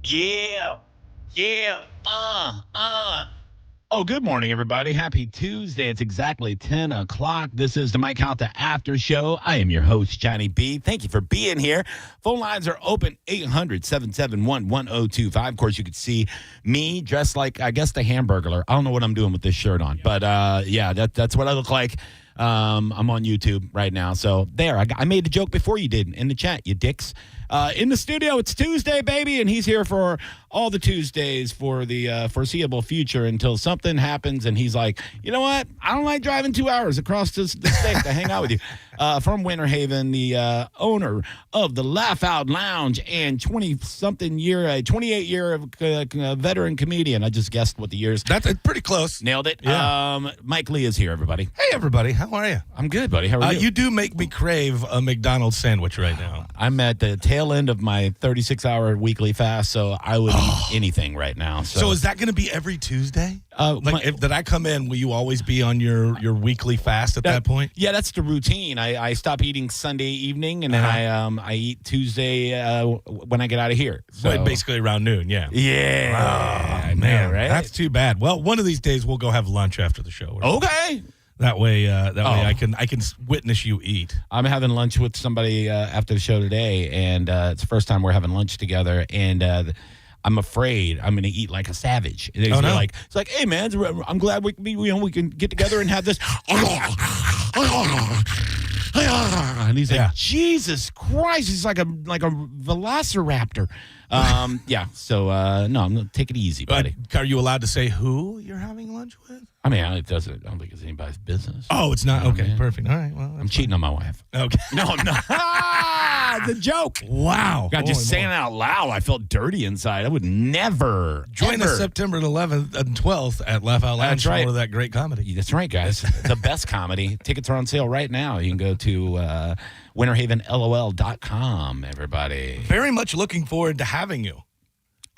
Yeah, yeah, Oh, good morning, everybody. Happy Tuesday. It's exactly 10 o'clock. This is the Calta Aftershow. I am your host, Johnny B. Thank you for being here. Phone lines are open, 800-771-1025. Of course, you could see me dressed like, I guess, the Hamburglar. I don't know what I'm doing with this shirt on, but that's what I look like. I'm on YouTube right now. So there, I made a joke before you did in the chat, you dicks. In the studio, it's Tuesday, baby, and he's here for all the Tuesdays for the foreseeable future until something happens, and he's like, you know what? I don't like driving 2 hours across the state to hang out with you. From Winter Haven, the owner of the Laugh Out Lounge and 28-year veteran comedian. I just guessed what the years. That's pretty close. Nailed it. Yeah. Mike Lee is here, everybody. Hey, everybody. How are you? I'm good, buddy. How are you? You do make me crave a McDonald's sandwich right now. I'm at the tail end of my 36-hour weekly fast, so I would eat anything right now. So is that going to be every Tuesday? Did I come in, will you always be on your weekly fast at that point? Yeah, that's the routine. I stop eating Sunday evening, and then I eat Tuesday when I get out of here. So basically around noon, yeah. Yeah. Oh, man, right? That's too bad. Well, one of these days we'll go have lunch after the show. Okay. That way I can witness you eat. I'm having lunch with somebody after the show today, and it's the first time we're having lunch together, and I'm afraid I'm going to eat like a savage. It's like, hey man, I'm glad we can get together and have this. And he's like, Jesus Christ, he's like a velociraptor. So no, I'm going to take it easy, buddy. Are you allowed to say who you're having lunch with? I mean, I don't think it's anybody's business. Oh, it's not? Okay, perfect. All right, well, I'm cheating on my wife. Okay. No. The joke. Wow. God, just saying it out loud, I felt dirty inside. I would never join us September 11th and 12th at Laugh Out Lounge for more of that great comedy. That's right, guys. The best comedy. Tickets are on sale right now. You can go to winterhavenlol.com, everybody. Very much looking forward to having you.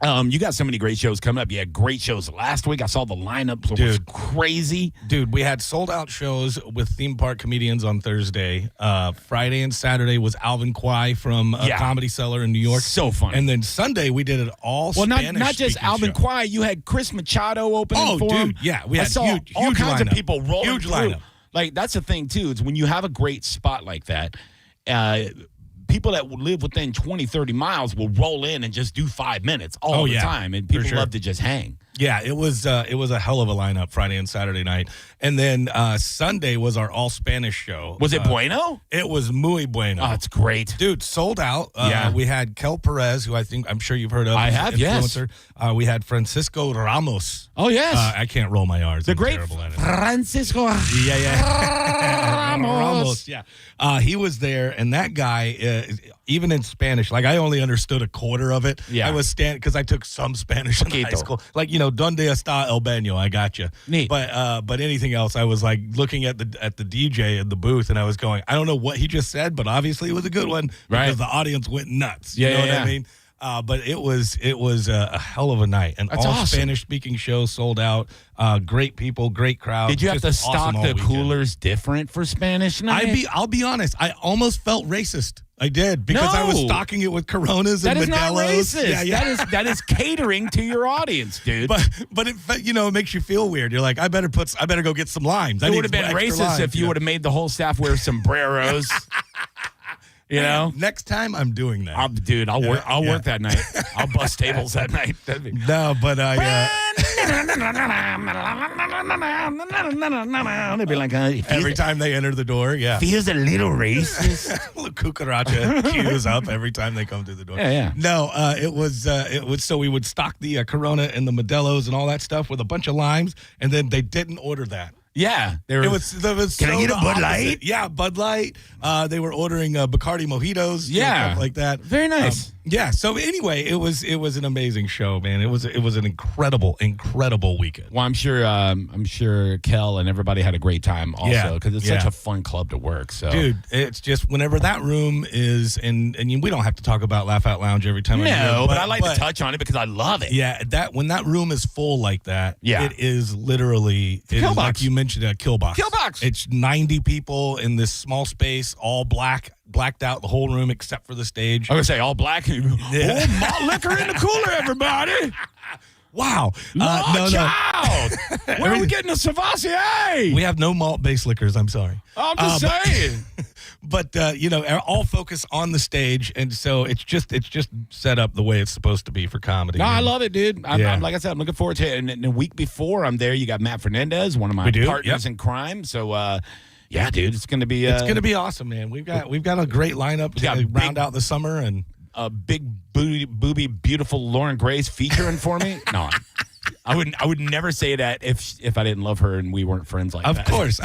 You got so many great shows coming up. You had great shows last week. I saw the lineup. It was crazy. Dude, we had sold-out shows with theme park comedians on Thursday. Friday and Saturday was Alvin Kwai from Comedy Cellar in New York. So funny. And then Sunday, we did it all Spanish. Well, not just Alvin Kwai. You had Chris Machado opening for him. Yeah. We had huge all kinds lineup. of people rolling huge through. Lineup. Like, that's the thing, too, is when you have a great spot like that, people that live within 20, 30 miles will roll in and just do 5 minutes all the time. And people love to just hang. Yeah, it was a hell of a lineup Friday and Saturday night. And then Sunday was our all-Spanish show. Was it bueno? It was muy bueno. Oh, it's great. Dude, sold out. We had Kel Perez, who I'm sure you've heard of. I have, influencer. Yes. We had Francisco Ramos. Oh, yes. I can't roll my R's. The great Francisco Ramos. Yeah. He was there, and that guy, even in Spanish, like I only understood a quarter of it. Yeah. I was because I took some Spanish in high school. Like, ¿Dónde está el baño? I got you. Neat. But anything else, I was like looking at the DJ in the booth, and I was going, I don't know what he just said, but obviously it was a good one because the audience went nuts. You know what I mean? But it was a hell of a night. And all awesome. Spanish-speaking shows sold out. Great people, great crowd. Did you have to stock the coolers different for Spanish night? I'll be honest. I almost felt racist. I did because I was stocking it with Coronas and Modelos. That is not racist. Yeah. That is catering to your audience, dude. But it makes you feel weird. You're like, I better go get some limes. It would have been racist if you would have made the whole staff wear sombreros. You know, next time I'm doing that. I'll work that night. I'll bust tables that night. No, but they'd be like, every time they enter the door, feels a little racist. Little cucaracha cues up every time they come through the door. Yeah. No, it was so we would stock the Corona and the Modelos and all that stuff with a bunch of limes, and then they didn't order that. Yeah, it was Can I get a Bud Light? Yeah, Bud Light. They were ordering Bacardi mojitos. Yeah, like that. Very nice. So anyway, it was an amazing show, man. It was an incredible weekend. Well, I'm sure Kel and everybody had a great time also because it's such a fun club to work. So, dude, it's just whenever that room is, and we don't have to talk about Laugh Out Lounge every time. No, but I like to touch on it because I love it. Yeah, when that room is full like that, it is literally like you mentioned. Killbox. It's 90 people in this small space, all black. blacked out the whole room except for the stage. I was going to say all black. Oh, malt liquor in the cooler, everybody. Wow. Child. Where are we getting the Savassier? We have no malt-based liquors, I'm sorry. I'm just saying. But, all focus on the stage, and so it's just set up the way it's supposed to be for comedy. No, I love it, dude. I'm like I said, I'm looking forward to it. And the week before I'm there, you got Matt Fernandez, one of my partners in crime. So, yeah, dude, it's going to be... it's going to be awesome, man. We've got a great lineup to round out the summer, and... A big booby, beautiful Lauren Grace featuring for me. No, I would never say that if I didn't love her and we weren't friends like that. Of course,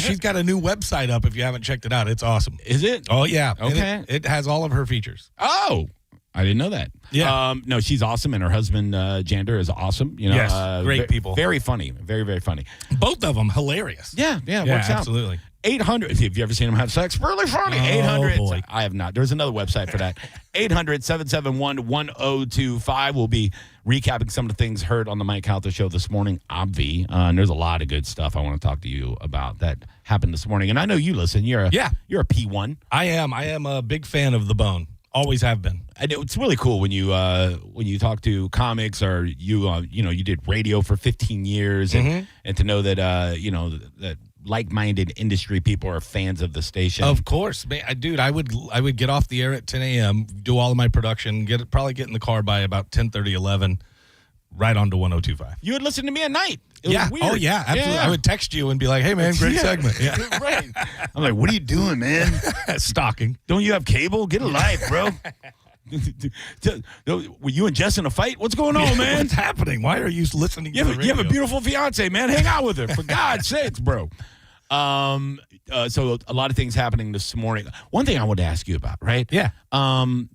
she's got a new website up. If you haven't checked it out, it's awesome. Is it? Oh yeah. Okay. It has all of her features. Oh, I didn't know that. Yeah. No, she's awesome, and her husband Jander is awesome. You know, yes, great people. Very funny, very very funny. Both of them hilarious. Yeah, it works out. Absolutely. 800. Have you ever seen them have sex? Really funny. 800. Boy. I have not. There's another website for that. 800-771-1025. We'll be recapping some of the things heard on the Mike Calta show this morning, obvi. And there's a lot of good stuff I want to talk to you about that happened this morning. And I know you listen. You're a P1. I am a big fan of The Bone. Always have been. And it's really cool when you talk to comics or you did radio for 15 years and to know that that like-minded industry people are fans of the station. Of course, man, dude. I would get off the air at 10 a.m., do all of my production, probably get in the car by about 10:30, 11, right on to 102.5. You would listen to me at night. It was weird. Oh yeah, absolutely. Yeah. I would text you and be like, "Hey man, great segment." Yeah, right. I'm like, "What are you doing, man? Stalking? Don't you have cable? Get a life, bro." Were you and Jess in a fight? What's going on, man? What's happening? Why are you listening to the radio? You have a beautiful fiance, man. Hang out with her, for God's sakes, bro. So a lot of things happening this morning. One thing I wanted to ask you about, right? Yeah. Do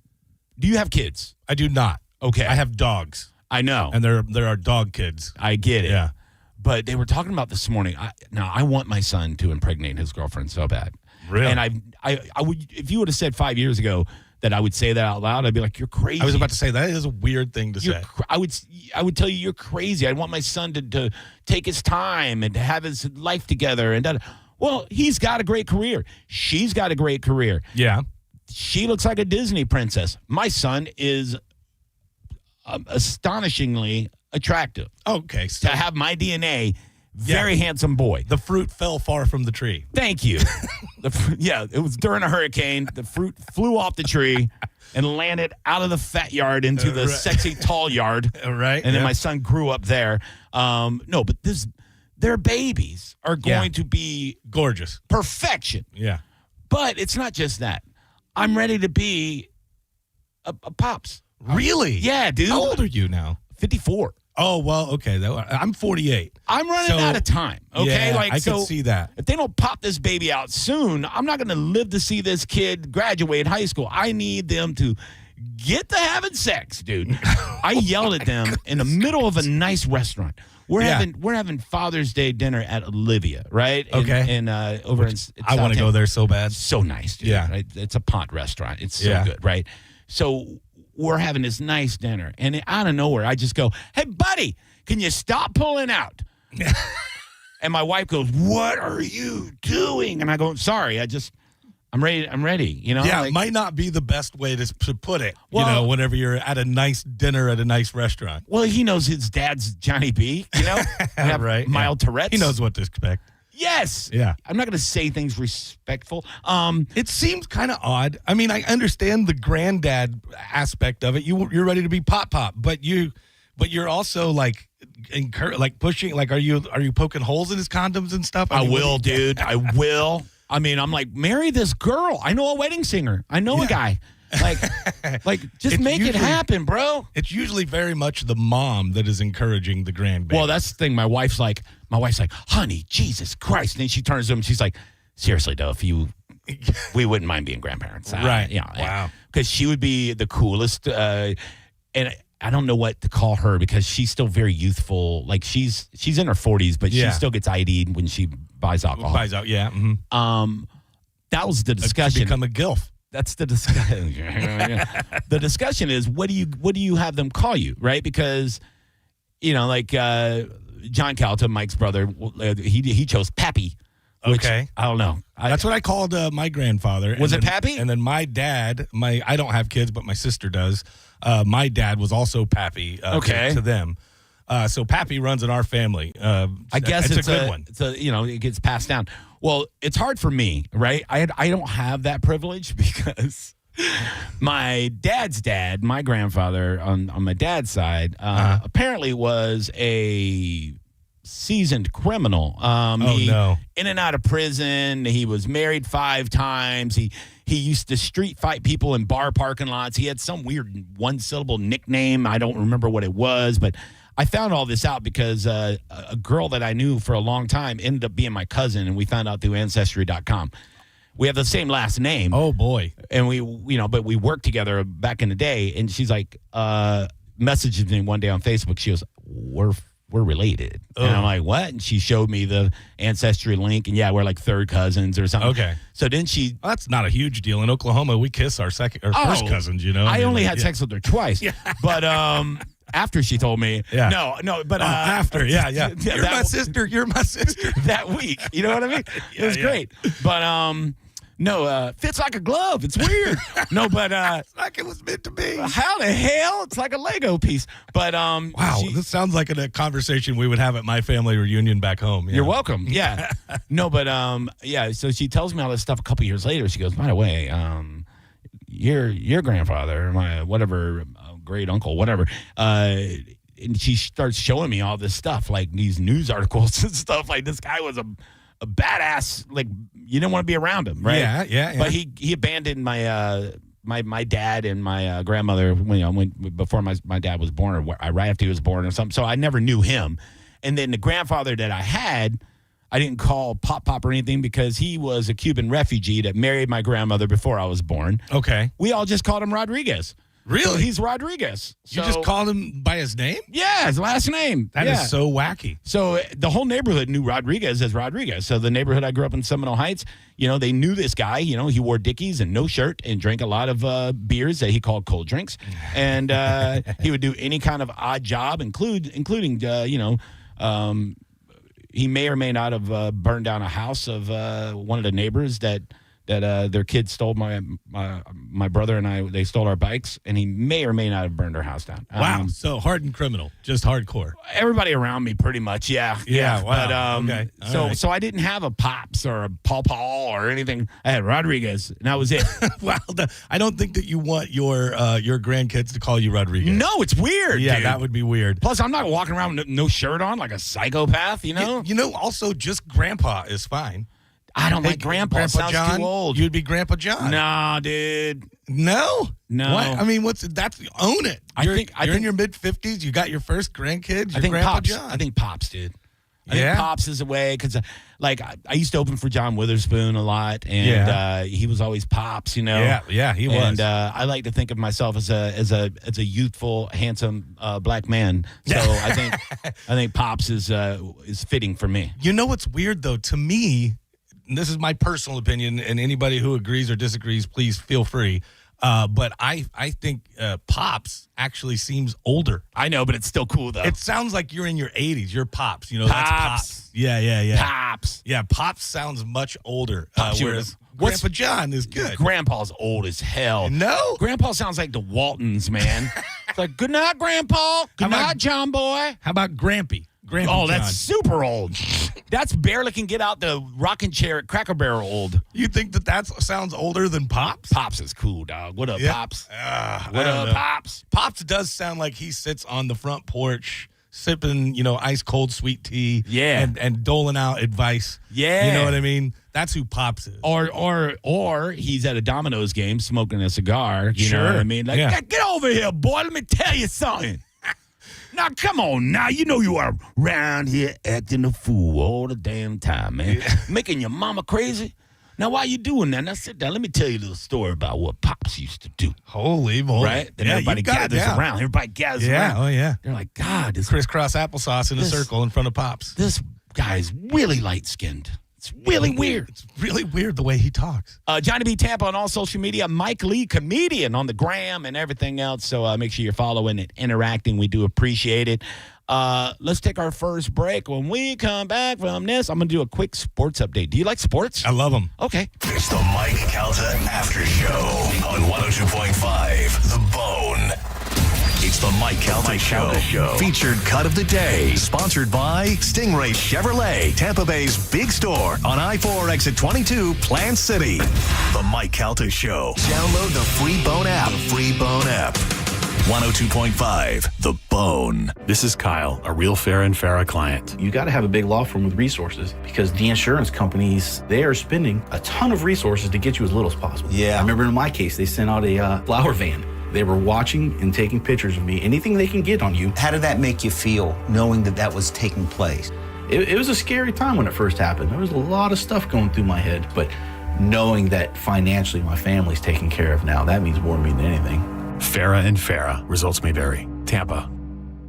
you have kids? I do not. Okay. I have dogs. I know. And there are dog kids. I get it. Yeah. But they were talking about this morning. I want my son to impregnate his girlfriend so bad. Really? And I would, if you would have said 5 years ago that I would say that out loud, I'd be like, "You're crazy." I was about to say that is a weird thing to say. I would tell you you're crazy. I want my son to take his time and to have his life together. And well, he's got a great career. She's got a great career. Yeah. She looks like a Disney princess. My son is astonishingly attractive. Okay. So to have my DNA, very handsome boy. The fruit fell far from the tree. Thank you. It was during a hurricane. The fruit flew off the tree and landed out of the fat yard into the sexy tall yard. Right. And then my son grew up there. No, but their babies are going to be gorgeous. Perfection. Yeah. But it's not just that. I'm ready to be a pops. Really? Yeah, dude. How old are you now? 54. Oh, well, okay. I'm 48. I'm running out of time. Okay, yeah, I can see that. If they don't pop this baby out soon, I'm not going to live to see this kid graduate high school. I need them to get to having sex, dude. I yelled at them in the middle of a nice restaurant. We're having Father's Day dinner at Olivia, right? Okay. Over in I want to go there so bad. So nice, dude. Yeah. Right? It's a pot restaurant. It's so good, right? So we're having this nice dinner, and out of nowhere, I just go, "Hey, buddy, can you stop pulling out?" And my wife goes, "What are you doing?" And I go, "Sorry, I'm ready. You know, it might not be the best way to put it. Well, whenever you're at a nice dinner at a nice restaurant. Well, he knows his dad's Johnny B. You know, right? Mild Tourette's. He knows what to expect. Yes. Yeah. I'm not going to say things respectful. It seems kind of odd. I mean, I understand the granddad aspect of it. You're ready to be pop, but you're also like pushing. Like, are you poking holes in his condoms and stuff? I will, dude. I will. I mean, I'm like, marry this girl. I know a wedding singer. I know a guy. Like, just make it happen, bro. It's usually very much the mom that is encouraging the grandbaby. Well, that's the thing. My wife's like, "Honey, Jesus Christ!" And then she turns to him. She's like, "Seriously, though, we wouldn't mind being grandparents, right? Wow, because she would be the coolest." And I don't know what to call her because she's still very youthful. Like she's in her 40s, but she still gets ID'd when she buys alcohol. Yeah. Mm-hmm. That was the discussion. Become a gilf. That's the discussion. The discussion is what do you have them call you, right? Because John Calta, Mike's brother, he chose Pappy. Okay. I don't know. That's what I called my grandfather. Was it Pappy? And then my dad, I don't have kids, but my sister does. My dad was also Pappy to them. So Pappy runs in our family. I guess it's a good one. It gets passed down. Well, it's hard for me, right? I don't have that privilege because my dad's dad, my grandfather on my dad's side, apparently was a seasoned criminal. No. In and out of prison. He was married 5 times. He used to street fight people in bar parking lots. He had some weird one-syllable nickname. I don't remember what it was, but I found all this out because a girl that I knew for a long time ended up being my cousin, and we found out through Ancestry.com. We have the same last name. Oh, boy. And but we worked together back in the day, and she's like, messaged me one day on Facebook. She goes, we're related. And I'm like, what? And she showed me the Ancestry link, and we're like third cousins or something. Okay. So then she... Well, that's not a huge deal. In Oklahoma, we kiss our first cousins, I only had sex with her twice. But after she told me, but after, you're my sister, you're my sister. That week, you know what I mean? It was great. But fits like a glove. It's weird. No, but it's like it was meant to be. How the hell? It's like a Lego piece. But wow, this sounds like a conversation we would have at my family reunion back home. You're welcome. Yeah. No, but so she tells me all this stuff a couple years later. She goes, by the way, your grandfather, my whatever great uncle, whatever, and she starts showing me all this stuff, like these news articles and stuff. Like this guy was a badass. Like you didn't want to be around him, right? Yeah. But he abandoned my dad and my grandmother before my dad was born, or right after he was born, or something. So I never knew him. And then the grandfather that I had, I didn't call Pop or anything because he was a Cuban refugee that married my grandmother before I was born. Okay. We all just called him Rodriguez. Really? So he's Rodriguez. You just called him by his name? Yeah, his last name. That is so wacky. So the whole neighborhood knew Rodriguez as Rodriguez. So the neighborhood I grew up in, Seminole Heights, they knew this guy. He wore Dickies and no shirt and drank a lot of beers that he called cold drinks. And he would do any kind of odd job, including he may or may not have burned down a house of one of the neighbors that their kids stole my brother and I. They stole our bikes, and he may or may not have burned our house down. Wow, so hardened criminal, just hardcore. Everybody around me, pretty much, yeah. Wow. But okay. So I didn't have a Pops or a Paul or anything. I had Rodriguez, and that was it. Wow, I don't think that you want your grandkids to call you Rodriguez. No, it's weird. Yeah, dude. that would be weird. Plus, I'm not walking around with no shirt on like a psychopath. Also just Grandpa is fine. I don't like Grandpa. Grandpa Sounds John? too old. You'd be Grandpa John. Nah, dude. No. What? I mean, own it. You're in your mid-50s. You got your first grandkids. You're Grandpa Pops. John. I think Pops, dude. I think Pops is a way because, I used to open for John Witherspoon a lot, and he was always Pops, Yeah, he was. And I like to think of myself as a youthful, handsome black man. So I think Pops is fitting for me. You know what's weird though? To me, and this is my personal opinion, and anybody who agrees or disagrees, please feel free. But I think Pops actually seems older. I know, but it's still cool, though. It sounds like you're in your 80s. You're Pops. Pops. That's Pops. Yeah. Pops. Yeah, Pops sounds much older. Pops, Whereas Grandpa John is good. Grandpa's old as hell. No? Grandpa sounds like the Waltons, man. It's like, good night, Grandpa. Good night, John boy. How about Grampy? Grandpa that's super old. That's barely can get out the rocking chair at Cracker Barrel old. You think that sounds older than Pops? Pops is cool, dog. What up, Pops? What up, Pops? Pops does sound like he sits on the front porch sipping, ice cold sweet tea. Yeah. And doling out advice. Yeah. You know what I mean? That's who Pops is. Or he's at a Domino's game smoking a cigar. You know what I mean? Like, get over here, boy. Let me tell you something. Now, come on now. You are around here acting a fool all the damn time, man. Yeah. Making your mama crazy. Now, why you doing that? Now, sit down. Let me tell you a little story about what Pops used to do. Holy moly. Right? Then everybody gathers around. Everybody gathers around. Oh, yeah. They're like, God. This crisscross applesauce in a circle in front of Pops. This guy's really light-skinned. It's really weird. It's really weird the way he talks. Johnny B. Tampa on all social media. Mike Lee, comedian on the gram and everything else. So make sure you're following and interacting. We do appreciate it. Let's take our first break. When we come back from this, I'm going to do a quick sports update. Do you like sports? I love them. Okay. It's the Mike Calta Aftershow on 102.5 The Bone. It's the Mike Calta Show. Featured cut of the day. Sponsored by Stingray Chevrolet, Tampa Bay's big store on I-4 exit 22, Plant City. The Mike Calta Show. Download the free Bone app. 102.5 The Bone. This is Kyle, a real Farah and Farah client. You got to have a big law firm with resources because the insurance companies, they are spending a ton of resources to get you as little as possible. Yeah. I remember in my case, they sent out a flower van. They were watching and taking pictures of me. Anything they can get on you. How did that make you feel, knowing that that was taking place? It was a scary time when it first happened. There was a lot of stuff going through my head, but knowing that financially my family's taken care of now, that means more to me than anything. Farah and Farah. Results may vary. Tampa.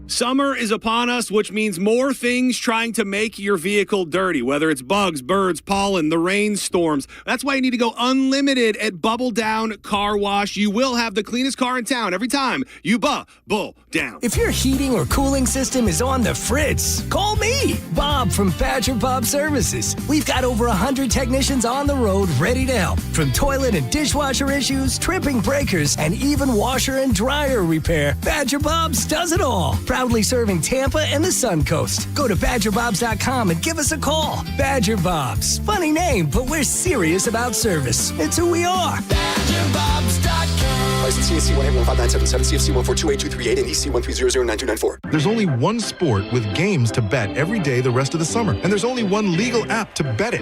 Summer is upon us, which means more things trying to make your vehicle dirty, whether it's bugs, birds, pollen, the rainstorms. That's why you need to go unlimited at Bubble Down Car Wash. You will have the cleanest car in town every time you bubble down. If your heating or cooling system is on the fritz, call me, Bob from Badger Bob Services. We've got over 100 technicians on the road ready to help. From toilet and dishwasher issues, tripping breakers, and even washer and dryer repair, Badger Bob's does it all. Proudly serving Tampa and the Sun Coast. Go to BadgerBobs.com and give us a call. Badger Bobs. Funny name, but we're serious about service. It's who we are. BadgerBobs.com. License CSC 11597, CFC 1428238, and EC 1300924. There's only one sport with games to bet every day the rest of the summer, and there's only one legal app to bet it.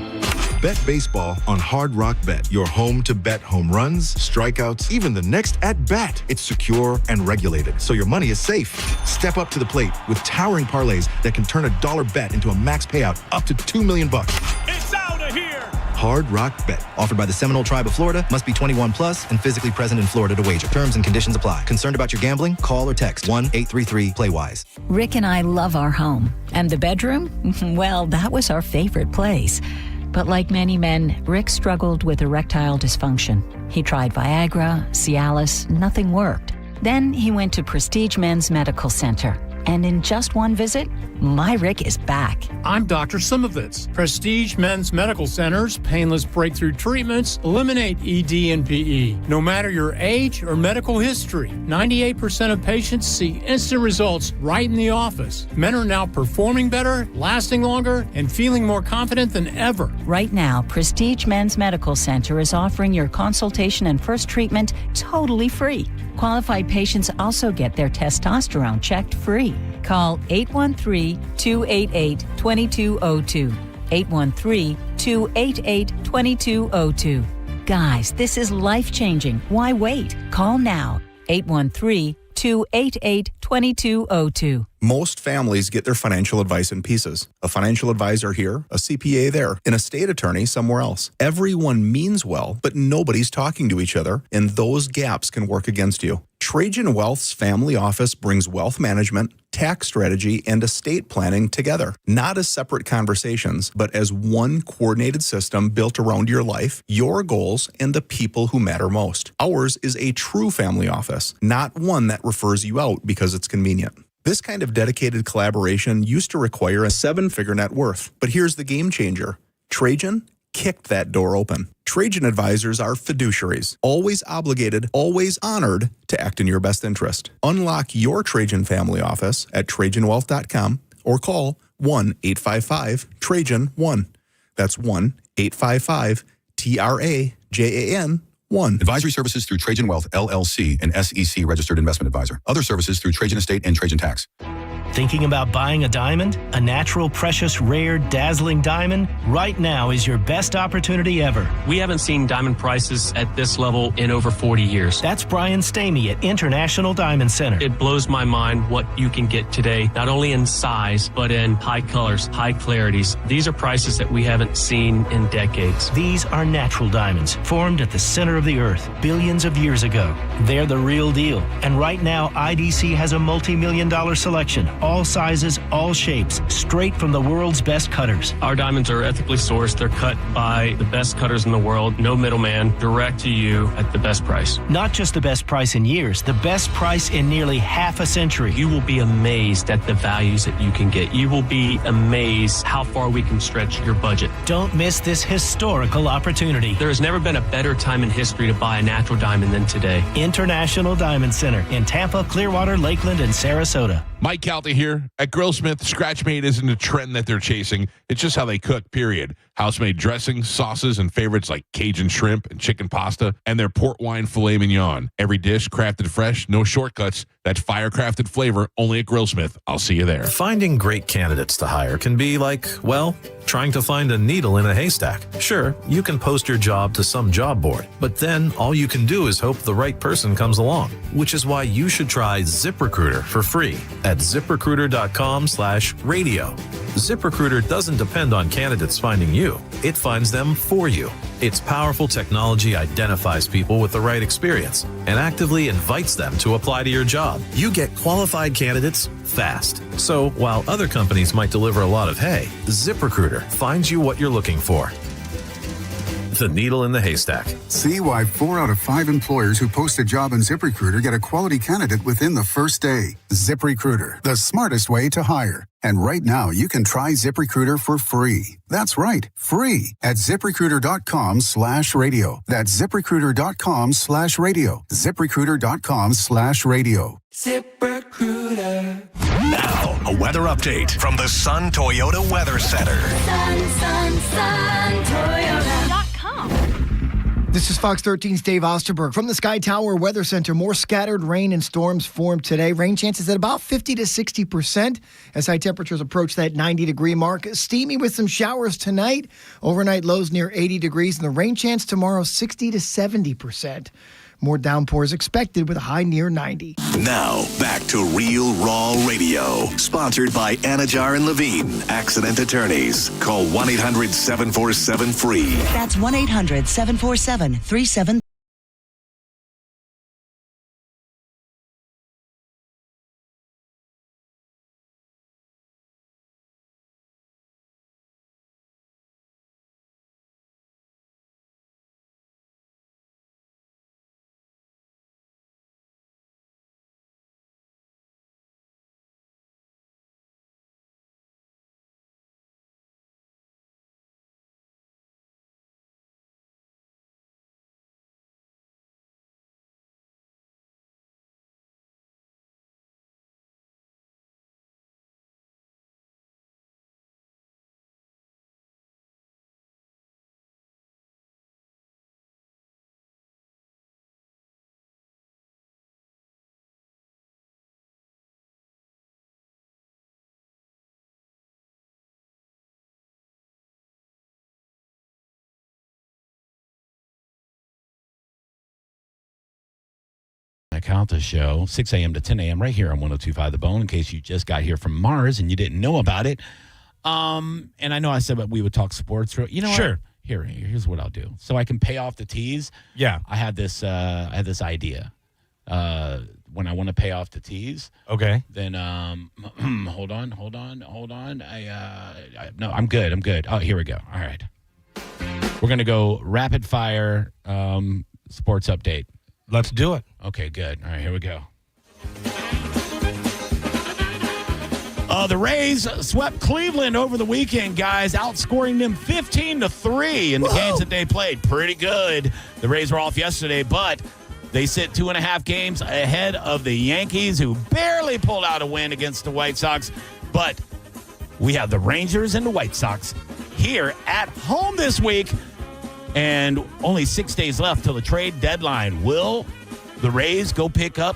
Bet baseball on Hard Rock Bet, your home to bet home runs, strikeouts, even the next at-bat. It's secure and regulated, so your money is safe. Step up to the plate with towering parlays that can turn a dollar bet into a max payout up to $2 million. It's out of here! Hard Rock Bet. Offered by the Seminole Tribe of Florida. Must be 21 plus and physically present in Florida to wager. Terms and conditions apply. Concerned about your gambling? Call or text 1-833-PLAY-WISE. Rick and I love our home. And the bedroom? Well, that was our favorite place. But like many men, Rick struggled with erectile dysfunction. He tried Viagra, Cialis, nothing worked. Then he went to Prestige Men's Medical Center. And in just one visit, my Rick is back. I'm Dr. Simovitz. Prestige Men's Medical Center's painless breakthrough treatments eliminate ED and PE. No matter your age or medical history, 98% of patients see instant results right in the office. Men are now performing better, lasting longer, and feeling more confident than ever. Right now, Prestige Men's Medical Center is offering your consultation and first treatment totally free. Qualified patients also get their testosterone checked free. Call 813-288-2202. 813-288-2202. Guys, this is life-changing. Why wait? Call now. 813-288-2202. Most families get their financial advice in pieces. A financial advisor here, a CPA there, an estate attorney somewhere else. Everyone means well, but nobody's talking to each other, and those gaps can work against you. Trajan Wealth's family office brings wealth management, tax strategy, and estate planning together. Not as separate conversations, but as one coordinated system built around your life, your goals, and the people who matter most. Ours is a true family office, not one that refers you out because it's convenient. This kind of dedicated collaboration used to require a 7-figure net worth. But here's the game changer. Trajan kicked that door open. Trajan advisors are fiduciaries, always obligated, always honored to act in your best interest. Unlock your Trajan family office at TrajanWealth.com or call 1-855-TRAJAN-1. That's 1-855-TRAJAN-1. Advisory services through Trajan Wealth, LLC, an SEC registered investment advisor. Other services through Trajan Estate and Trajan Tax. Thinking about buying a diamond? A natural, precious, rare, dazzling diamond? Right now is your best opportunity ever. We haven't seen diamond prices at this level in over 40 years. That's Brian Stamey at International Diamond Center. It blows my mind what you can get today, not only in size, but in high colors, high clarities. These are prices that we haven't seen in decades. These are natural diamonds, formed at the center of the earth billions of years ago. They're the real deal. And right now, IDC has a multi-million-dollar selection. all sizes, all shapes, straight from the world's best cutters. Our diamonds are ethically sourced. They're cut by the best cutters in the world. No middleman, direct to you at the best price. Not just the best price in years, the best price in nearly half a century. You will be amazed at the values that you can get. You will be amazed how far we can stretch your budget. Don't miss this historical opportunity. There has never been a better time in history to buy a natural diamond than today. International Diamond Center in Tampa, Clearwater, Lakeland, and Sarasota. Mike Calta here. At Grillsmith, Scratch-Made isn't a trend that they're chasing. It's just how they cook, period. House-made dressings, sauces, and favorites like Cajun shrimp and chicken pasta, and their port wine filet mignon. Every dish crafted fresh, no shortcuts. That fire-crafted flavor only at Grillsmith. I'll see you there. Finding great candidates to hire can be like, well, trying to find a needle in a haystack. Sure, you can post your job to some job board, but then all you can do is hope the right person comes along, which is why you should try ZipRecruiter for free at ZipRecruiter.com/radio. ZipRecruiter doesn't depend on candidates finding you. It finds them for you. Its powerful technology identifies people with the right experience and actively invites them to apply to your job. You get qualified candidates fast. So while other companies might deliver a lot of hay, ZipRecruiter finds you what you're looking for. The needle in the haystack. See why 4 out of 5 employers who post a job on ZipRecruiter get a quality candidate within the first day. ZipRecruiter, the smartest way to hire. And right now, you can try ZipRecruiter for free. That's right, free at ZipRecruiter.com/radio. That's ZipRecruiter.com/radio. ZipRecruiter.com/radio. ZipRecruiter. Now, a weather update from the Sun Toyota Weather Center. Sun Toyota.com. This is Fox 13's Dave Osterberg from the Sky Tower Weather Center. More scattered rain and storms formed today. Rain chances at about 50 to 60% as high temperatures approach that 90-degree mark. Steamy with some showers tonight. Overnight lows near 80 degrees, and the rain chance tomorrow 60 to 70%. More downpours expected with a high near 90. Now, back to Real Raw Radio. Sponsored by Anajar and Levine, accident attorneys. Call 1-800-747-FREE. That's 1-800-747-3733. Calta Show, 6 a.m. to 10 a.m. right here on 102.5 The Bone, in case you just got here from Mars and you didn't know about it. And I know I said that we would talk sports. You know Sure. What? Here's what I'll do. So I can pay off the tees. Yeah. I had this idea. When I want to pay off the tees. Okay. Then hold on. No, I'm good. Oh, here we go. All right. We're going to go rapid fire sports update. Let's do it. Okay, good. All right, here we go. The Rays swept Cleveland over the weekend, guys, outscoring them 15-3 in the games that they played. Pretty good. The Rays were off yesterday, but they sit 2.5 games ahead of the Yankees, who barely pulled out a win against the White Sox. But we have the Rangers and the White Sox here at home this week. And only 6 days left till the trade deadline. Will the Rays go pick up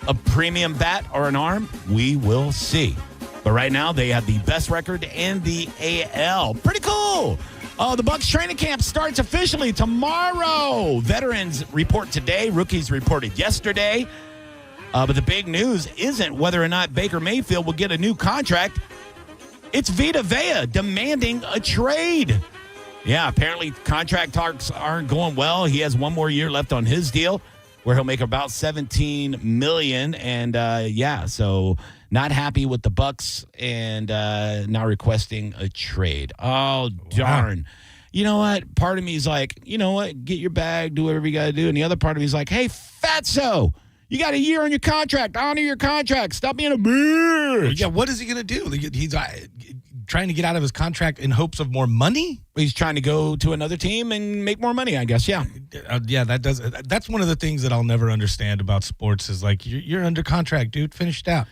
a premium bat or an arm? We will see. But right now, they have the best record in the AL. Pretty cool. The Bucs training camp starts officially tomorrow. Veterans report today. Rookies reported yesterday. But the big news isn't whether or not Baker Mayfield will get a new contract. It's Vita Vea demanding a trade. Yeah, apparently contract talks aren't going well. He has one more year left on his deal where he'll make about $17 million. And, so not happy with the Bucks and now requesting a trade. Oh, darn. You know what? Part of me is like, you know what? Get your bag, do whatever you got to do. And the other part of me is like, hey, Fatso, you got a year on your contract. Honor your contract. Stop being a bitch. Yeah, what is he going to do? He's trying to get out of his contract in hopes of more money? He's trying to go to another team and make more money, I guess, yeah. That's one of the things that I'll never understand about sports is like, you're under contract, dude. Finish it out.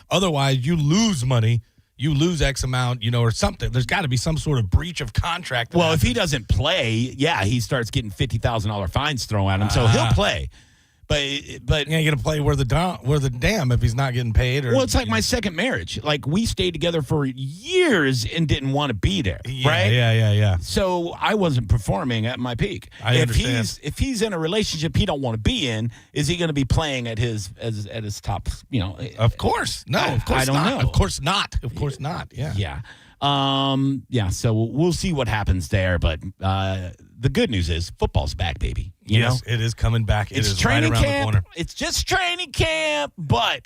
Otherwise, you lose money. You lose X amount, or something. There's got to be some sort of breach of contract. Well, if he doesn't play, he starts getting $50,000 fines thrown at him, so he'll play. But he ain't gonna play where the damn if he's not getting paid. Well, it's like my second marriage. Like we stayed together for years and didn't want to be there, right? Yeah. So I wasn't performing at my peak. I understand. If he's in a relationship he don't want to be in, is he going to be playing at his top? Of course, no. Of course, I don't know. Of course not. Of course not. Yeah. So we'll see what happens there. But the good news is football's back, baby. You know? It is coming back. It's it is training right around camp. the corner. It's just training camp,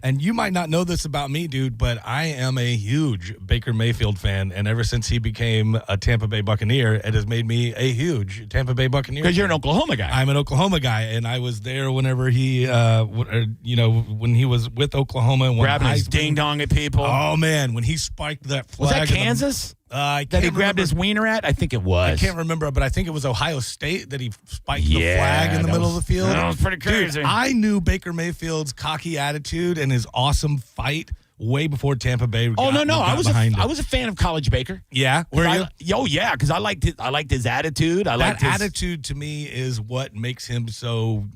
And you might not know this about me, dude, but I am a huge Baker Mayfield fan, and ever since he became a Tampa Bay Buccaneer, it has made me a huge Tampa Bay Buccaneer. Because you're an Oklahoma guy. I'm an Oklahoma guy, and I was there whenever he, when he was with Oklahoma and grabbing his ding dong at people. Oh man, when he spiked that flag. Was that Kansas? That he grabbed his wiener at? I think it was. I can't remember, but I think it was Ohio State that he spiked the flag in the middle of the field. That was pretty crazy. Dude, I knew Baker Mayfield's cocky attitude and his awesome fight way before Tampa Bay. I was a fan of College Baker. Yeah, were you? Oh yeah, because I liked his attitude. That attitude to me is what makes him so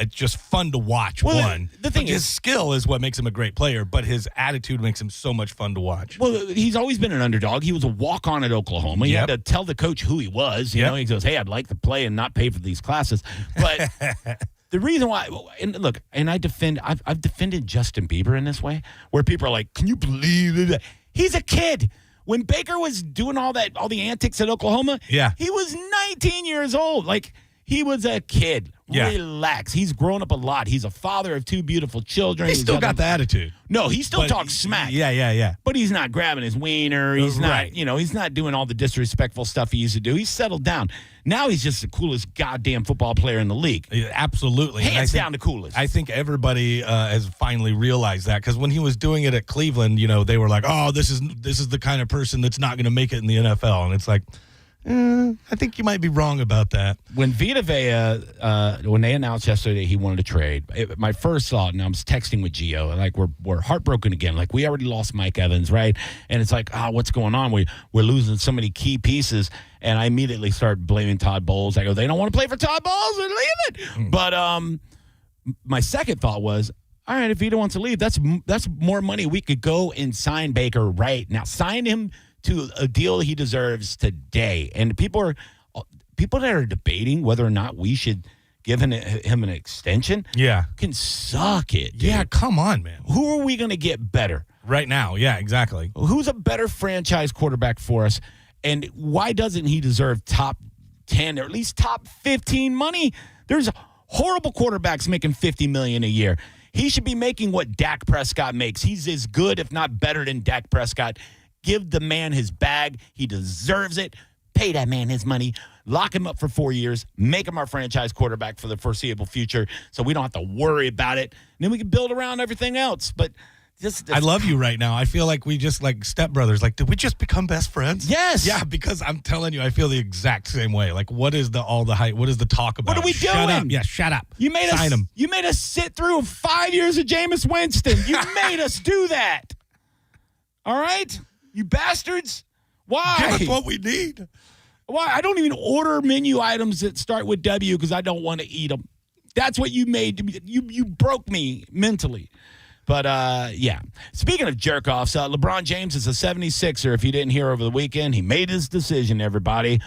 just fun to watch. Well, the thing is, his skill is what makes him a great player, but his attitude makes him so much fun to watch. Well, he's always been an underdog. He was a walk-on at Oklahoma. He had to tell the coach who he was. You know, he goes, "Hey, I'd like to play and not pay for these classes," but. The reason why, and look, and I've defended Justin Bieber in this way, where people are like, "Can you believe it?" He's a kid. When Baker was doing all the antics at Oklahoma, he was 19 years old. Like he was a kid. Yeah. Relax. He's grown up a lot. He's a father of 2 beautiful children. He's still got the attitude. No, he still talks smack. Yeah. But he's not grabbing his wiener. He's not, he's not doing all the disrespectful stuff he used to do. He's settled down. Now he's just the coolest goddamn football player in the league. Yeah, absolutely. Hands down the coolest. I think everybody has finally realized that because when he was doing it at Cleveland, they were like, "Oh, this is the kind of person that's not going to make it in the NFL," and it's like. I think you might be wrong about that. When Vita Vea, when they announced yesterday he wanted to trade, my first thought, and I was texting with Gio, and like we're heartbroken again. Like we already lost Mike Evans, right? And it's like, what's going on? We're losing so many key pieces. And I immediately started blaming Todd Bowles. I go, they don't want to play for Todd Bowles. They're leaving. But my second thought was, all right, if Vita wants to leave, that's more money. We could go and sign Baker right now. Sign him to a deal he deserves today. And people that are debating whether or not we should give him an extension can suck it, dude. Yeah, come on, man. Who are we going to get better? Right now, yeah, exactly. Who's a better franchise quarterback for us? And why doesn't he deserve top 10 or at least top 15 money? There's horrible quarterbacks making $50 million a year. He should be making what Dak Prescott makes. He's as good, if not better than Dak Prescott. Give the man his bag. He deserves it. Pay that man his money. Lock him up for 4 years. Make him our franchise quarterback for the foreseeable future so we don't have to worry about it. And then we can build around everything else. But I love you right now. I feel like we just like stepbrothers. Like, did we just become best friends? Yes. Yeah, because I'm telling you, I feel the exact same way. Like, what is all the hype? What is the talk about? What are we doing? Shut up. Yeah, shut up. Sign him. You made us sit through 5 years of Jameis Winston. You made us do that. All right? You bastards. Why? Give us what we need. Why? I don't even order menu items that start with W because I don't want to eat them. That's what you made. You broke me mentally. But, yeah. Speaking of jerk-offs, LeBron James is a 76er. If you didn't hear over the weekend, he made his decision, everybody.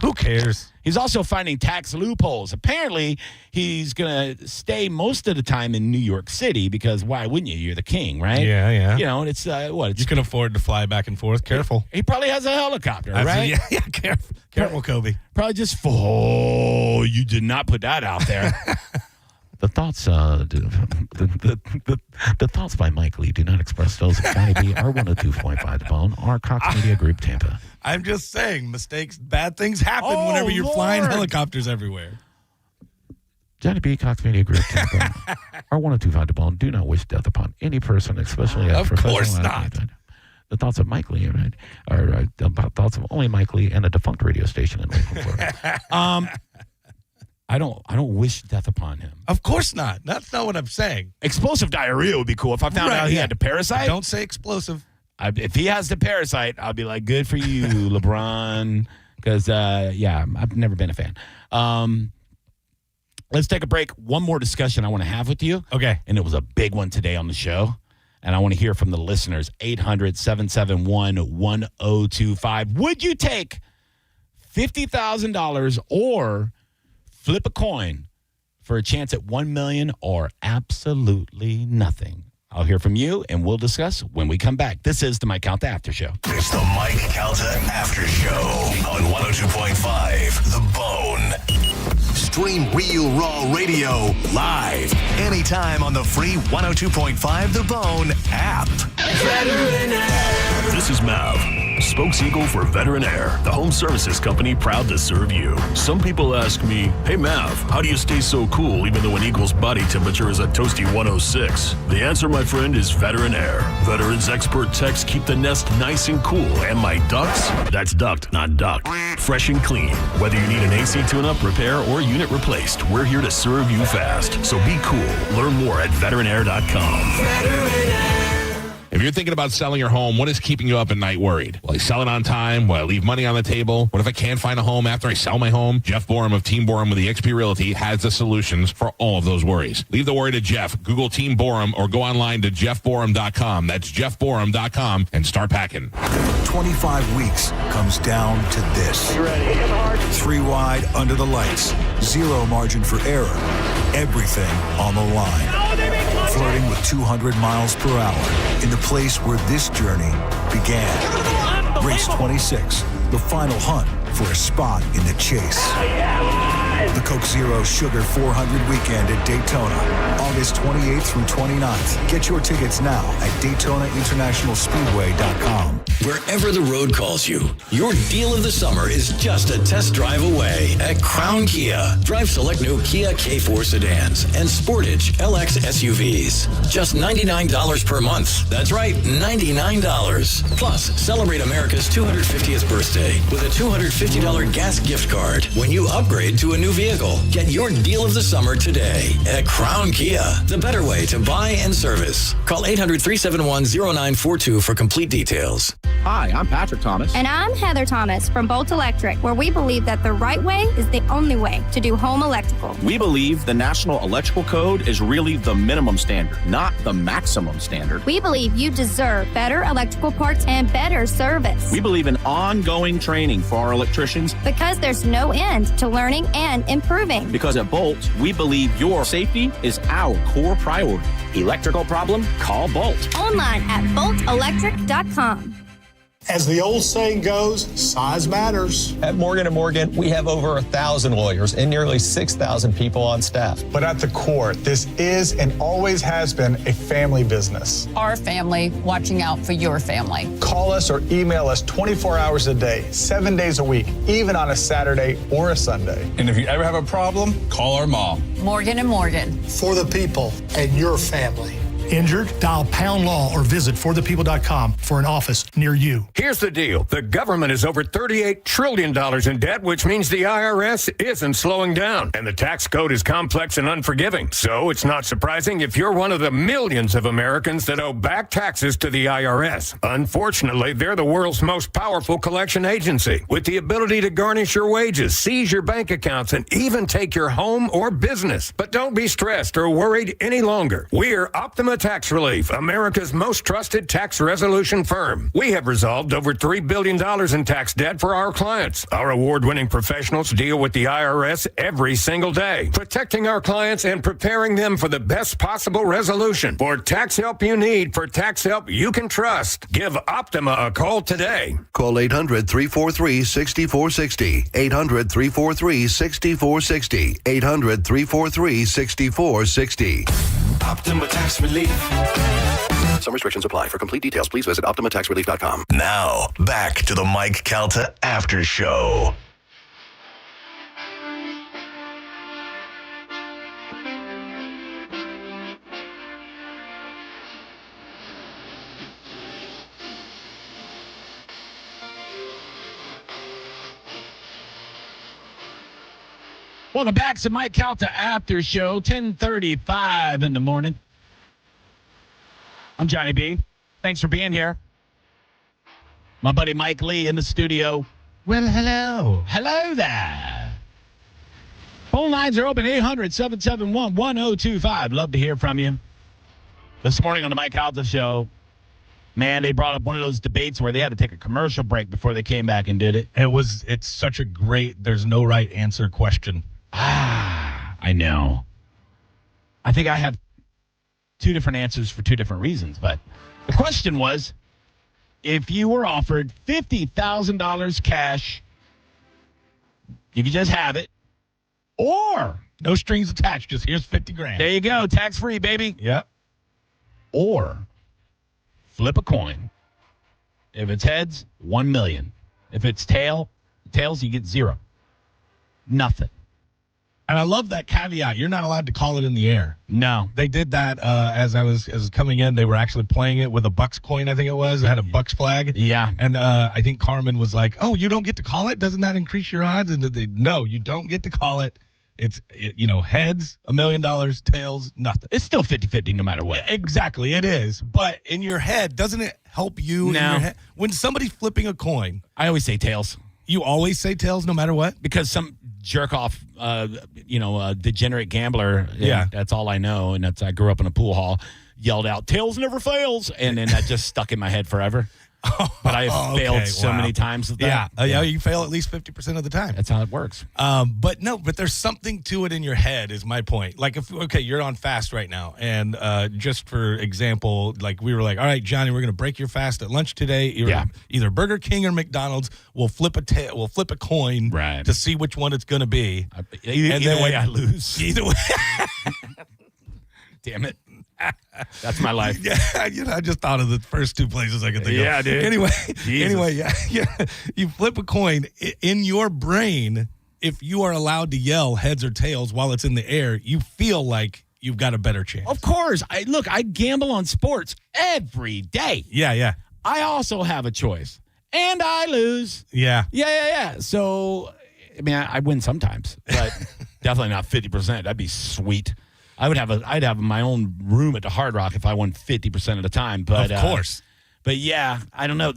Who cares? He's also finding tax loopholes. Apparently, he's going to stay most of the time in New York City because why wouldn't you? You're the king, right? Yeah. You know, and it's what? You can afford to fly back and forth. Careful. He probably has a helicopter, right? Yeah, careful, Kobe. Probably just, you did not put that out there. The thoughts, the thoughts by Mike Lee do not express those of Johnny B. Or 102.5 The Bone or Cox Media Group Tampa. I'm just saying, bad things happen whenever you're flying helicopters everywhere. Johnny B. Cox Media Group Tampa or 102.5 The Bone do not wish death upon any person, especially a professional. Of course not. The thoughts of Mike Lee are about thoughts of only Mike Lee and a defunct radio station in Lakeland, Florida. I don't wish death upon him. Of course not. That's not what I'm saying. Explosive diarrhea would be cool. If I found out he had the parasite. Don't say explosive. If he has the parasite, I'll be like, good for you, LeBron. Because, I've never been a fan. Let's take a break. One more discussion I want to have with you. Okay. And it was a big one today on the show. And I want to hear from the listeners. 800-771-1025. Would you take $50,000 or flip a coin for a chance at $1 million or absolutely nothing? I'll hear from you, and we'll discuss when we come back. This is the Mike Calta After Show. It's the Mike Calta After Show on 102.5 The Bone. Stream Real Raw Radio live anytime on the free 102.5 The Bone app. This is Mav, spokes-eagle for Veteran Air, the home services company proud to serve you. Some people ask me, hey Mav, how do you stay so cool even though an eagle's body temperature is a toasty 106? The answer, my friend, is Veteran Air. Veterans expert techs keep the nest nice and cool, and my ducts, that's duct, not duck, fresh and clean. Whether you need an AC tune-up, repair, or unit replaced, we're here to serve you fast. So be cool. Learn more at veteranair.com. If you're thinking about selling your home, what is keeping you up at night worried? Will I sell it on time? Will I leave money on the table? What if I can't find a home after I sell my home? Jeff Borum of Team Borum with eXp Realty has the solutions for all of those worries. Leave the worry to Jeff. Google Team Borum or go online to jeffborum.com. That's jeffborum.com and start packing. 25 weeks comes down to this. You ready? 3 wide under the lights. Zero margin for error. Everything on the line. Flirting with 200 miles per hour in the place where this journey began. Race 26, the final hunt for a spot in the chase. The Coke Zero Sugar 400 weekend at Daytona, August 28th through 29th. Get your tickets now at DaytonaInternationalSpeedway.com. Wherever the road calls you, your deal of the summer is just a test drive away at Crown Kia. Drive select new Kia K4 sedans and Sportage LX SUVs. Just $99 per month. That's right, $99. Plus, celebrate America's 250th birthday with a $250 gas gift card when you upgrade to a new vehicle. Get your deal of the summer today at Crown Kia, the better way to buy and service. Call 800-371-0942 for complete details. Hi, I'm Patrick Thomas. And I'm Heather Thomas from Bolt Electric, where we believe that the right way is the only way to do home electrical. We believe the National Electrical Code is really the minimum standard, not the maximum standard. We believe you deserve better electrical parts and better service. We believe in ongoing training for our electricians. Because there's no end to learning and improving. Because at Bolt, we believe your safety is our core priority. Electrical problem? Call Bolt. Online at boltelectric.com. As the old saying goes, size matters. At Morgan & Morgan, we have over 1,000 lawyers and nearly 6,000 people on staff. But at the core, this is and always has been a family business. Our family watching out for your family. Call us or email us 24 hours a day, 7 days a week, even on a Saturday or a Sunday. And if you ever have a problem, call our mom. Morgan & Morgan. For the people and your family. Injured? Dial Pound Law or visit forthepeople.com for an office near you. Here's the deal. The government is over $38 trillion in debt, which means the IRS isn't slowing down. And the tax code is complex and unforgiving. So it's not surprising if you're one of the millions of Americans that owe back taxes to the IRS. Unfortunately, they're the world's most powerful collection agency, with the ability to garnish your wages, seize your bank accounts, and even take your home or business. But don't be stressed or worried any longer. We're Optima Tax Relief, America's most trusted tax resolution firm. We have resolved over $3 billion in tax debt for our clients. Our award-winning professionals deal with the IRS every single day, protecting our clients and preparing them for the best possible resolution. For tax help you need, for tax help you can trust, give Optima a call today. Call 800-343-6460. 800-343-6460. 800-343-6460. Optima Tax Relief. Some restrictions apply. For complete details, please visit OptimaTaxRelief.com. Now, back to the Mike Calta After Show. Welcome back to Mike Calta After Show, 10:35 in the morning. I'm Johnny B. Thanks for being here. My buddy Mike Lee in the studio. Well, hello. Hello there. Phone lines are open, 800-771-1025. Love to hear from you. This morning on the Mike Calta Show, man, they brought up one of those debates where they had to take a commercial break before they came back and did it. It's such a great, there's no right answer question. I know. I think I have two different answers for two different reasons, but the question was, if you were offered $50,000 cash, you could just have it, or no strings attached, just here's 50 grand. There you go, tax-free, baby. Yep. Or flip a coin. If it's heads, $1 million. If it's tails, you get zero. Nothing. And I love that caveat. You're not allowed to call it in the air. No. They did that as I was coming in. They were actually playing it with a Bucks coin, I think it was. It had a Bucks flag. Yeah. And I think Carmen was like, oh, you don't get to call it? Doesn't that increase your odds? And no, you don't get to call it. It's, heads, $1 million, tails, nothing. It's still 50-50 no matter what. Exactly, it is. But in your head, doesn't it help you in your head? When somebody's flipping a coin. I always say tails. You always say tails no matter what? Because some jerk off, degenerate gambler. Yeah. That's all I know. And I grew up in a pool hall, yelled out, tails never fails. And then that just stuck in my head forever. But I have failed so many times with that. Yeah, you fail at least 50% of the time. That's how it works. But there's something to it in your head is my point. Like, you're on fast right now. And just for example, like we were like, all right, Johnny, we're going to break your fast at lunch today. Either Burger King or McDonald's. We'll flip a coin to see which one it's going to be. Either way, I lose. Either way. Damn it. That's my life. Yeah, I just thought of the first two places I could think of. Yeah, dude. Anyway, you flip a coin in your brain. If you are allowed to yell heads or tails while it's in the air, you feel like you've got a better chance. Of course. I gamble on sports every day. Yeah. I also have a choice, and I lose. Yeah. So, I win sometimes, but definitely not 50%. That'd be sweet. I'd have my own room at the Hard Rock if I won 50% of the time. But of course. But yeah, I don't know.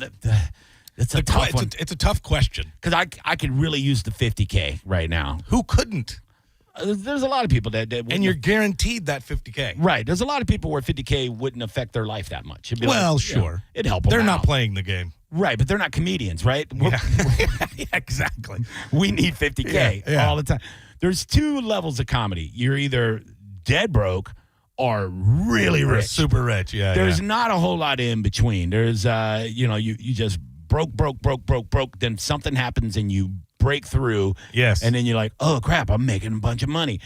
It's a tough one. It's a tough question because I could really use the $50K right now. Who couldn't? There's a lot of people that and you're guaranteed that $50K. Right. There's a lot of people where $50K wouldn't affect their life that much. It'd be sure. It'd help them They're out. not playing the game. Right, but they're not comedians, right? Yeah, exactly. We need $50K all the time. There's two levels of comedy. You're either dead broke or really rich. Super rich, There's not a whole lot in between. There's, you just broke, then something happens and you break through. Yes. And then you're like, oh, crap, I'm making a bunch of money.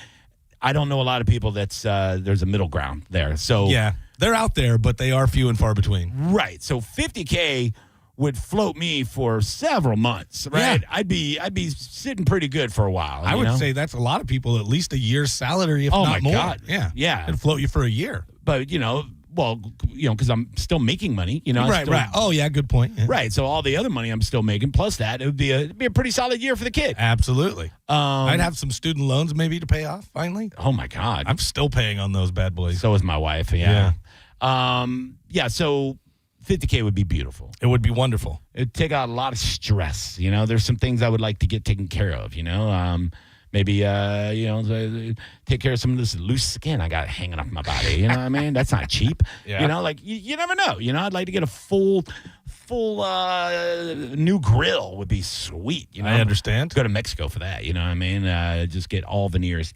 I don't know a lot of people that's, there's a middle ground there. So yeah, they're out there, but they are few and far between. Right. So $50K would float me for several months, right? Yeah. I'd be sitting pretty good for a while. I would say that's a lot of people, at least a year's salary, if not more. Oh, my God. Yeah. It'd float you for a year. But, because I'm still making money, Right. Oh, yeah, good point. Yeah. Right. So all the other money I'm still making, plus that, it'd be a pretty solid year for the kid. Absolutely. I'd have some student loans maybe to pay off, finally. Oh, my God. I'm still paying on those bad boys. So is my wife, yeah. So $50K would be beautiful. It would be wonderful. It'd take out a lot of stress. There's some things I would like to get taken care of, Maybe, take care of some of this loose skin I got hanging off my body. You know what I mean? That's not cheap. Yeah. You know, like you never know. You know, I'd like to get a full new grill would be sweet. You know, I understand. Go to Mexico for that. You know what I mean? Just get all veneers,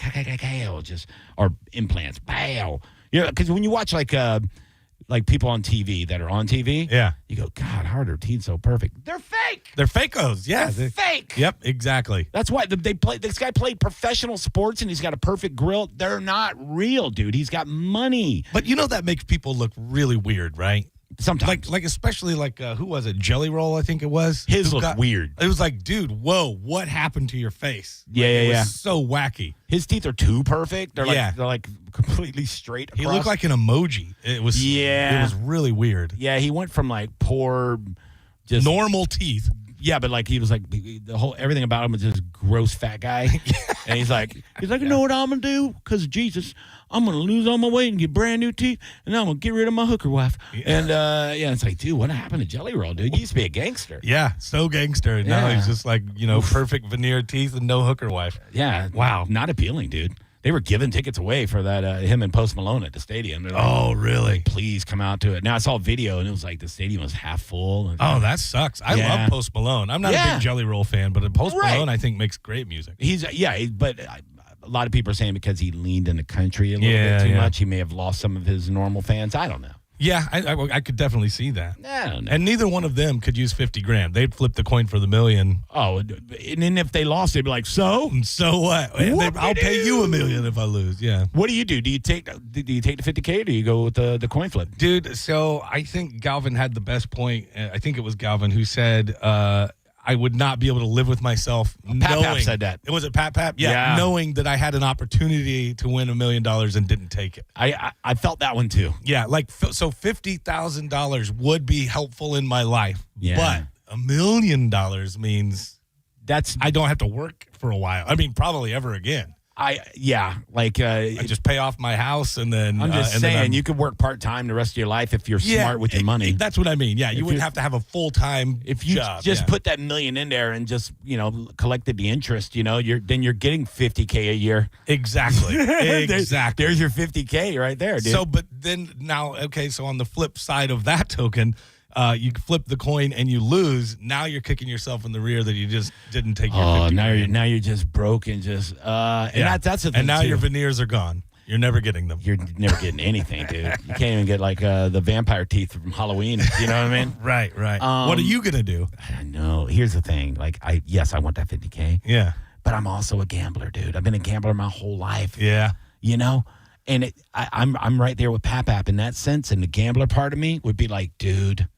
or implants. Bow. You know, because when you watch like people on TV that are on TV, yeah, you go, God, how are their teeth so perfect? They're fake. They're fakos. Yeah, they're fake. Yep, exactly. That's why they play. This guy played professional sports and he's got a perfect grill. They're not real, dude. He's got money. But you know that makes people look really weird, right? Sometimes, like especially who was it? Jelly Roll, I think it was. His looked weird. It was like, dude, whoa, what happened to your face? Yeah, it yeah, was so wacky. His teeth are too perfect. They're like completely straight across. He looked like an emoji. It was really weird. Yeah, he went from like poor, just normal teeth. Yeah, but like he was like everything about him was just gross fat guy, and he's like, you know what I'm gonna do? Because Jesus, I'm gonna lose all my weight and get brand new teeth, and I'm gonna get rid of my hooker wife. Yeah. And it's like, dude, what happened to Jelly Roll, dude? You used to be a gangster. Yeah, so gangster. And now he's just like perfect veneer teeth and no hooker wife. Yeah, wow, not appealing, dude. They were giving tickets away for that him and Post Malone at the stadium. Like, oh, really? Please come out to it. Now I saw a video and it was like the stadium was half full. And, oh, that sucks. I love Post Malone. I'm not a big Jelly Roll fan, but Post Malone I think makes great music. But a lot of people are saying because he leaned in the country a little bit too much, he may have lost some of his normal fans. I don't know. Yeah, I could definitely see that. I don't know. And neither one of them could use $50,000. They'd flip the coin for the $1 million. Oh, and then if they lost, they'd be like, so what? I'll pay you $1 million if I lose. Yeah. What do? Do you take the $50K or do you go with the coin flip? Dude, so I think Galvin had the best point. I think it was Galvin who said, I would not be able to live with myself Pap said that. Was it Pap? Yeah. Knowing that I had an opportunity to win $1 million and didn't take it. I felt that one too. Yeah, so $50,000 would be helpful in my life. Yeah. But $1 million means I don't have to work for a while. I mean, probably ever again. I just pay off my house and then I'm just saying you could work part-time the rest of your life if you're smart with your money. That's what I mean. Yeah, you wouldn't have to have a full-time if you job, just put that $1 million in there and just, collected the interest, you're getting $50K a year. Exactly. Exactly. There's your $50K right there, dude. So but then now so on the flip side of that token, you flip the coin and you lose. Now you're kicking yourself in the rear that you just didn't take your 50 now you're just broke and just that's the thing. And now too. your veneers are gone. You're never getting them. You're never getting anything, dude. You can't even get like the vampire teeth from Halloween. You know what I mean? Right. What are you gonna do? I know. Here's the thing. Like I want that $50K. Yeah. But I'm also a gambler, dude. I've been a gambler my whole life. Yeah. And I'm right there with Pap in that sense. And the gambler part of me would be like, dude,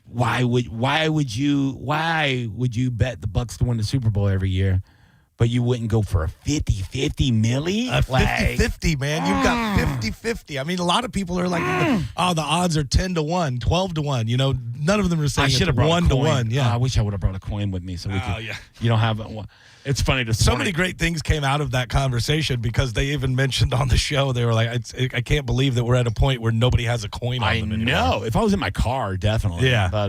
why would you bet the Bucks to win the Super Bowl every year, but you wouldn't go for a 50-50 milli? A 50-50, man. You've got 50-50. I mean, a lot of people are like, the odds are 10-1, 12-1. None of them are saying I should have brought 1-1. Yeah. I wish I would have brought a coin with me so we could. Yeah. You don't have one. It's funny. So many great things came out of that conversation because they even mentioned on the show, they were like, I can't believe that we're at a point where nobody has a coin on them anymore. I know. If I was in my car, definitely. Yeah. But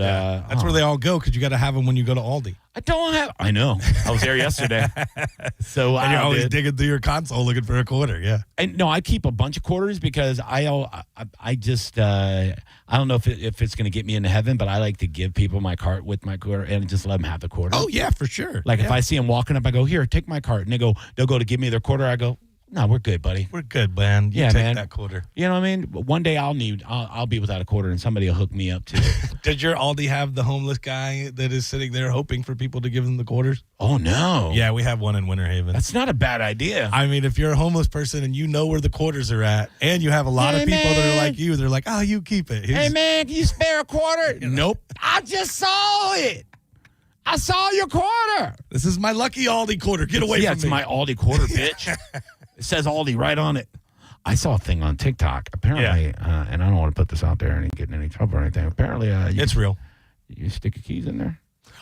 that's where they all go because you got to have them when you go to Aldi. I know. I was there yesterday. So and you're always digging through your console looking for a quarter. Yeah. And no, I keep a bunch of quarters because I don't know if it's going to get me into heaven, but I like to give people my cart with my quarter and just let them have the quarter. Oh yeah, for sure. Like if I see them walking up, I go, here, take my cart. And they'll go to give me their quarter. I go, no, we're good, buddy. We're good, man. You take that quarter. You know what I mean? One day I'll be without a quarter and somebody will hook me up too. Did your Aldi have the homeless guy that is sitting there hoping for people to give them the quarters? Oh, no. Yeah, we have one in Winter Haven. That's not a bad idea. I mean, if you're a homeless person and you know where the quarters are at and you have a lot of people that are like you, they're like, oh, you keep it. Hey, man, can you spare a quarter? Nope. I just saw it. I saw your quarter. This is my lucky Aldi quarter. Get away from me. Yeah, it's my Aldi quarter, bitch. It says Aldi right on it. I saw a thing on TikTok. Apparently, and I don't want to put this out there and get in any trouble or anything. Apparently, it's real. You stick your keys in there?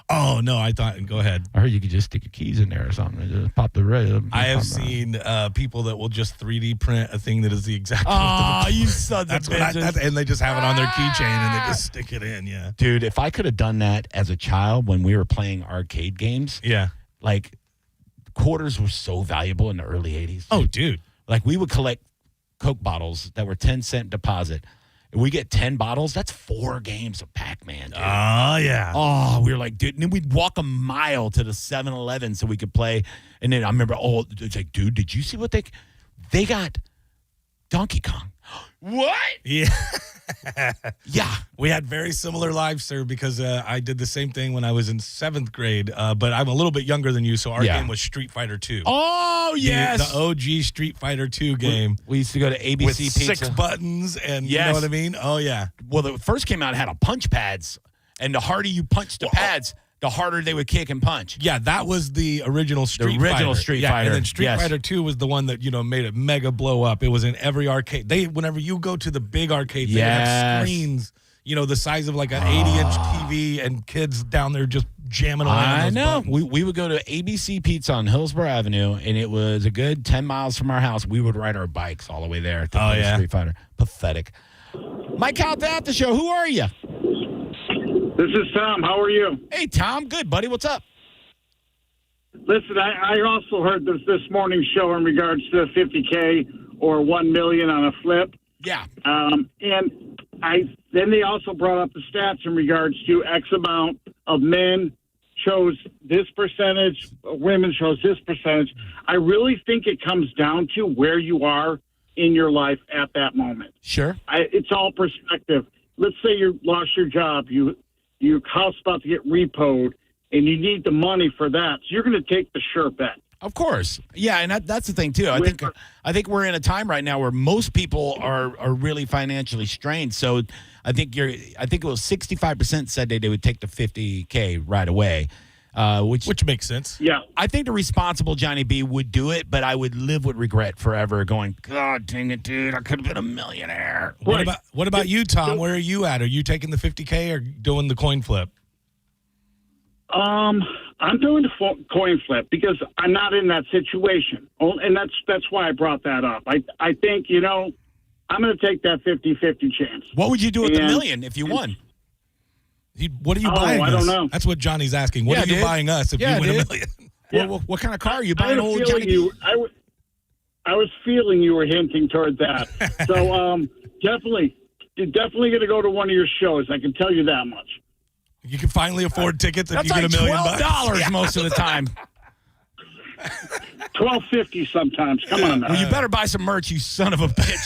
Oh, no, I thought, go ahead. I heard you could just stick your keys in there or something and just pop the red. I have seen people that will just 3D print a thing that is the exact. Oh, you sons of bitches. And they just have it on their keychain and they just stick it in, yeah. Dude, if I could have done that as a child when we were playing arcade games. Yeah. Like, quarters were so valuable in the early 80s. Oh, dude. Like, we would collect Coke bottles that were 10-cent deposit. And we get 10 bottles. That's 4 games of Pac-Man, dude. Oh, yeah. Oh, we were like, dude. And then we'd walk a mile to the 7-Eleven so we could play. And then I remember, it's like, dude, did you see what they got? Donkey Kong. What? Yeah. Yeah. We had very similar lives, sir, because I did the same thing when I was in 7th grade. But I'm a little bit younger than you, so our game was Street Fighter 2. Oh, yes. The OG Street Fighter 2 game. We used to go to ABC with Pizza. 6 buttons, and you know what I mean? Oh, yeah. Well, the first came out, it had a punch pads. And the harder you punch the pads, the harder they would kick and punch. Yeah, that was the original Street Fighter. Street Fighter. And then Street Fighter 2 was the one that, made it mega blow up. It was in every arcade. Whenever you go to the big arcades, they have screens, the size of like an 80-inch TV, and kids down there just jamming away on those buttons. We would go to ABC Pizza on Hillsborough Avenue, and it was a good 10 miles from our house. We would ride our bikes all the way there to play Street Fighter. Pathetic. Mike Calta Aftershow, who are you? This is Tom. How are you? Hey, Tom. Good, buddy. What's up? Listen, I also heard this morning's show in regards to $50K or $1 million on a flip. Yeah. And then they also brought up the stats in regards to X amount of men chose this percentage, women chose this percentage. I really think it comes down to where you are in your life at that moment. Sure. It's all perspective. Let's say you lost your job, your house about to get repoed, and you need the money for that. So you're going to take the sure bet. Of course. Yeah, and that's the thing, too. I think we're in a time right now where most people are really financially strained. So I think it was 65% said they would take the $50K right away. Which makes sense. Yeah. I think the responsible Johnny B would do it, but I would live with regret forever going, God dang it, dude, I could have been a millionaire. What about you, Tom? Where are you at? Are you taking the $50K or doing the coin flip? I'm doing the coin flip because I'm not in that situation. And that's why I brought that up. I think, I'm going to take that 50-50 chance. What would you do with the million if you won? What are you buying us? I don't know. That's what Johnny's asking. What are you buying us if you win $1 million? Yeah. What kind of car are you buying? Old Johnny? I was feeling you were hinting toward that. So you're definitely going to go to one of your shows. I can tell you that much. You can finally afford tickets if That's you get $1 million. $12 most of the time. $12.50 sometimes. Come on now. Well, you better buy some merch, you son of a bitch.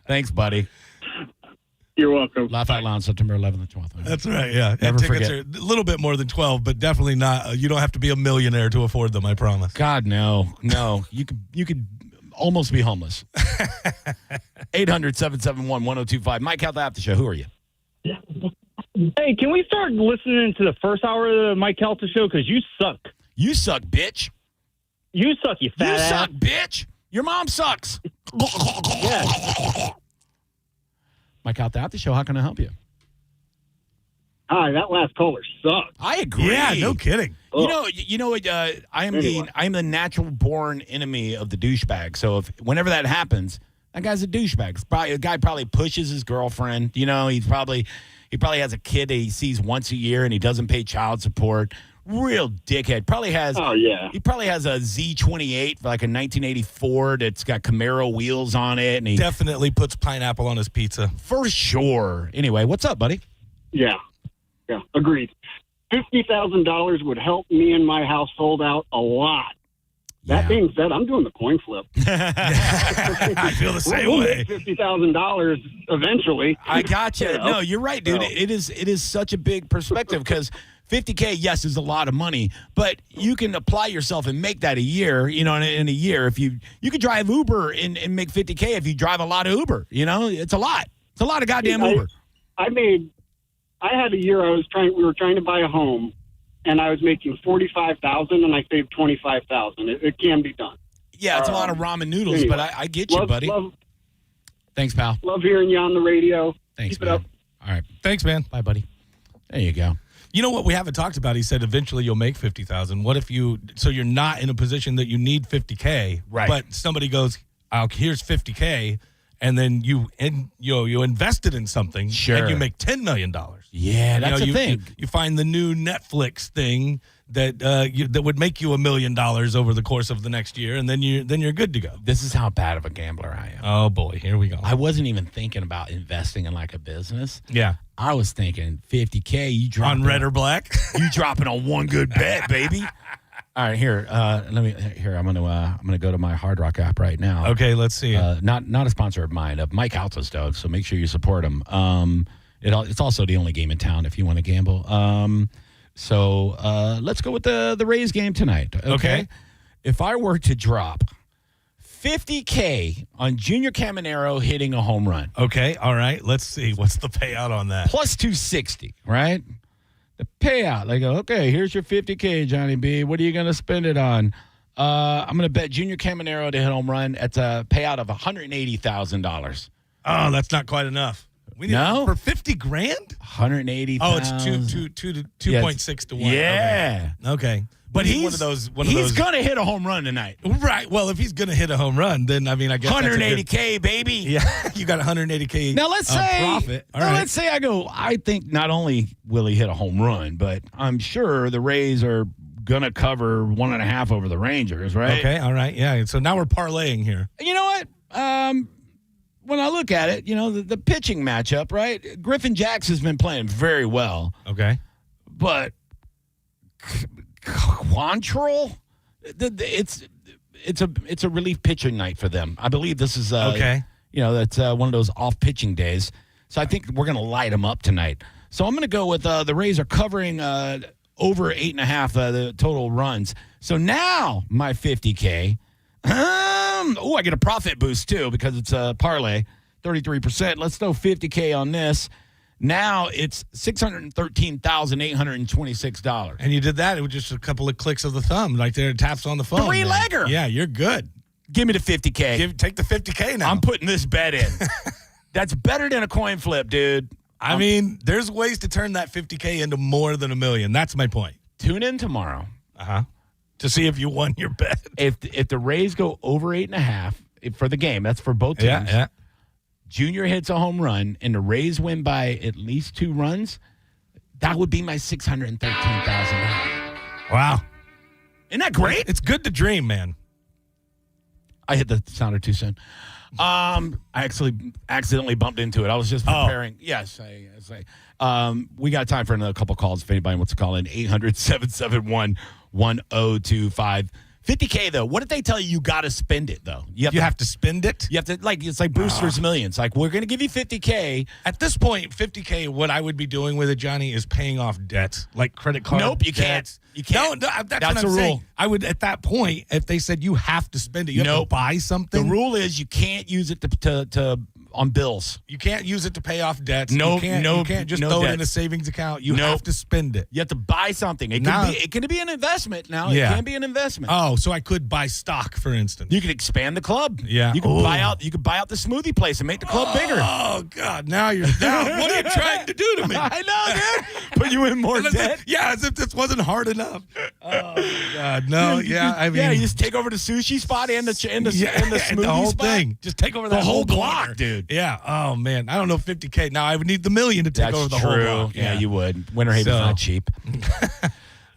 Thanks, buddy. You're welcome. Lafayette Lounge, September 11th and 12th. That's right, yeah. Never and tickets forget. are a little bit more than 12, but definitely not. You don't have to be a millionaire to afford them, I promise. God, no. You could almost be homeless. 800-771-1025. Mike Calta Aftershow. Who are you? Hey, can we start listening to the first hour of the Mike Calta Show? Because you suck. You suck, bitch. You suck, you fat ass. You suck, bitch. Your mom sucks. Yeah. Mike Calta Aftershow. How can I help you? Hi, that last caller sucked. I agree. Yeah, no kidding. You know what? I am the natural born enemy of the douchebag. So whenever that happens, that guy's a douchebag. The guy probably pushes his girlfriend. He probably has a kid that he sees once a year and he doesn't pay child support. Real dickhead. Probably has. Oh yeah. He probably has a Z28, like a 1984, that's got Camaro wheels on it, and he definitely puts pineapple on his pizza for sure. Anyway, what's up, buddy? Yeah, agreed. $50,000 would help me and my household out a lot. That being said, I'm doing the coin flip. I feel the same we'll way. Make $50,000 eventually. I gotcha. No, you're right, dude. It is such a big perspective because $50K, yes, is a lot of money, but you can apply yourself and make that a year. In a year, if you could drive Uber and make $50K if you drive a lot of Uber. It's a lot. It's a lot of goddamn Uber. I had a year we were trying to buy a home, and I was making $45,000 and I saved $25,000. It can be done. Yeah, it's a lot of ramen noodles, but I get you, buddy. Thanks, pal. Love hearing you on the radio. Thanks, Keep man. it up. All right. Thanks, man. Bye, buddy. There you go. You know what we haven't talked about? He said eventually you'll make $50,000. What if so you're not in a position that you need $50K, right? But somebody goes, here's $50K, and then you invested in something, Sure. and you make $10 million. Yeah, that's the thing. You find the new Netflix thing that that would make you $1 million over the course of the next year, and then you're good to go. This is how bad of a gambler I am. Oh boy, here we go. I wasn't even thinking about investing in like a business. Yeah, I was thinking $50K. You drop on red or black. You dropping on one good bet, baby. All right, here. I'm gonna go to my Hard Rock app right now. Okay, let's see. Not a sponsor of mine, of Mike Calta's, though. So make sure you support him. It's also the only game in town if you want to gamble. So let's go with the Rays game tonight. Okay. If I were to drop $50K on Junior Caminero hitting a home run. Okay, all right. Let's see. What's the payout on that? Plus 260, right? The payout. They go, okay, here's your $50K, Johnny B. What are you going to spend it on? I'm going to bet Junior Caminero to hit home run. It's a payout of $180,000. Oh, that's not quite enough. We need for $50 grand. $180,000. Oh, it's 2.6 to 1. Yeah. Okay. But he's one of those. He's going to hit a home run tonight. Right. Well, if he's going to hit a home run, then I guess $180K, baby. Yeah, you got $180K. Now let's say profit. Let's say I think not only will he hit a home run, but I'm sure the Rays are going to cover 1.5 over the Rangers, right? Okay. All right. Yeah. So now we're parlaying here. You know what? When I look at it, the pitching matchup, right? Griffin Jackson has been playing very well. Okay. But Quantrill, it's a relief pitching night for them. I believe this is okay. That's one of those off pitching days. So I think we're going to light them up tonight. So I'm going to go with the Rays are covering over 8.5 the total runs. So now my $50K. I get a profit boost too because it's a parlay, 33%. Let's throw $50K on this. Now it's $613,826. And you did that with just a couple of clicks of the thumb, like there taps on the phone. 3-legger. Yeah, you're good. Give me the $50K. Take the $50K now. I'm putting this bet in. That's better than a coin flip, dude. I mean, there's ways to turn that $50K into more than $1 million. That's my point. Tune in tomorrow. To see if you won your bet. If the Rays go over 8.5 for the game, that's for both teams. Yeah. Junior hits a home run and the Rays win by at least 2 runs, that would be my $613,000. Wow. Isn't that great? It's good to dream, man. I hit the sounder too soon. I actually accidentally bumped into it. I was just preparing. Yes. We got time for another couple calls if anybody wants to call in. 800-771-1025. $50K though. What if they tell you got to spend it though? You have to spend it. You have to it's like Brewster's Millions. Like we're going to give you $50K. At this point, $50K. What I would be doing with it, Johnny, is paying off debt, like credit card. Nope, you debts. can't. You can't. No, that's what I'm saying. I would at that point if they said you have to spend it, you have to buy something. The rule is you can't use it to on bills. You can't use it to pay off debts. You can't just throw it in a savings account. You have to spend it. You have to buy something. It can be an investment now. Yeah. It can be an investment. Oh, so I could buy stock, for instance. You could expand the club. Yeah. You could buy out the smoothie place and make the club bigger. Oh God, now you're down. What are you trying to do to me? I know, dude. Put you in more debt. Yeah, as if this wasn't hard enough. Oh God, no. Yeah, you just take over the sushi spot and the smoothie the whole spot. Thing. Just take over the whole corner. block, dude. Yeah. Oh man, I don't know $50K. Now I would need the $1 million to take over the whole block. Yeah, you would. Winter Haven's not cheap.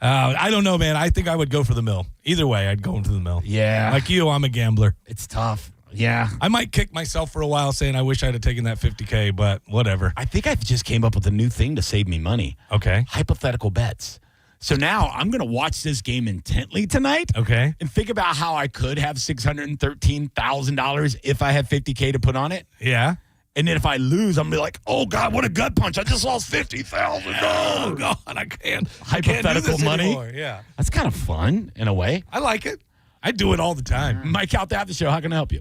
I don't know, man. I think I would go for the mill. Either way, I'd go into the mill. Yeah. Like you, I'm a gambler. It's tough. Yeah. I might kick myself for a while saying I wish I'd have taken that $50K, but whatever. I think I just came up with a new thing to save me money. Okay. Hypothetical bets. So now I'm going to watch this game intently tonight. Okay. And think about how I could have $613,000 if I had $50K to put on it. Yeah. And then if I lose, I'm going to be like, oh, God, what a gut punch. I just lost $50,000. Oh, God, I can't. Hypothetical money. Anymore. Yeah. That's kind of fun in a way. I like it. I do it all the time. Mike Calta Aftershow, how can I help you?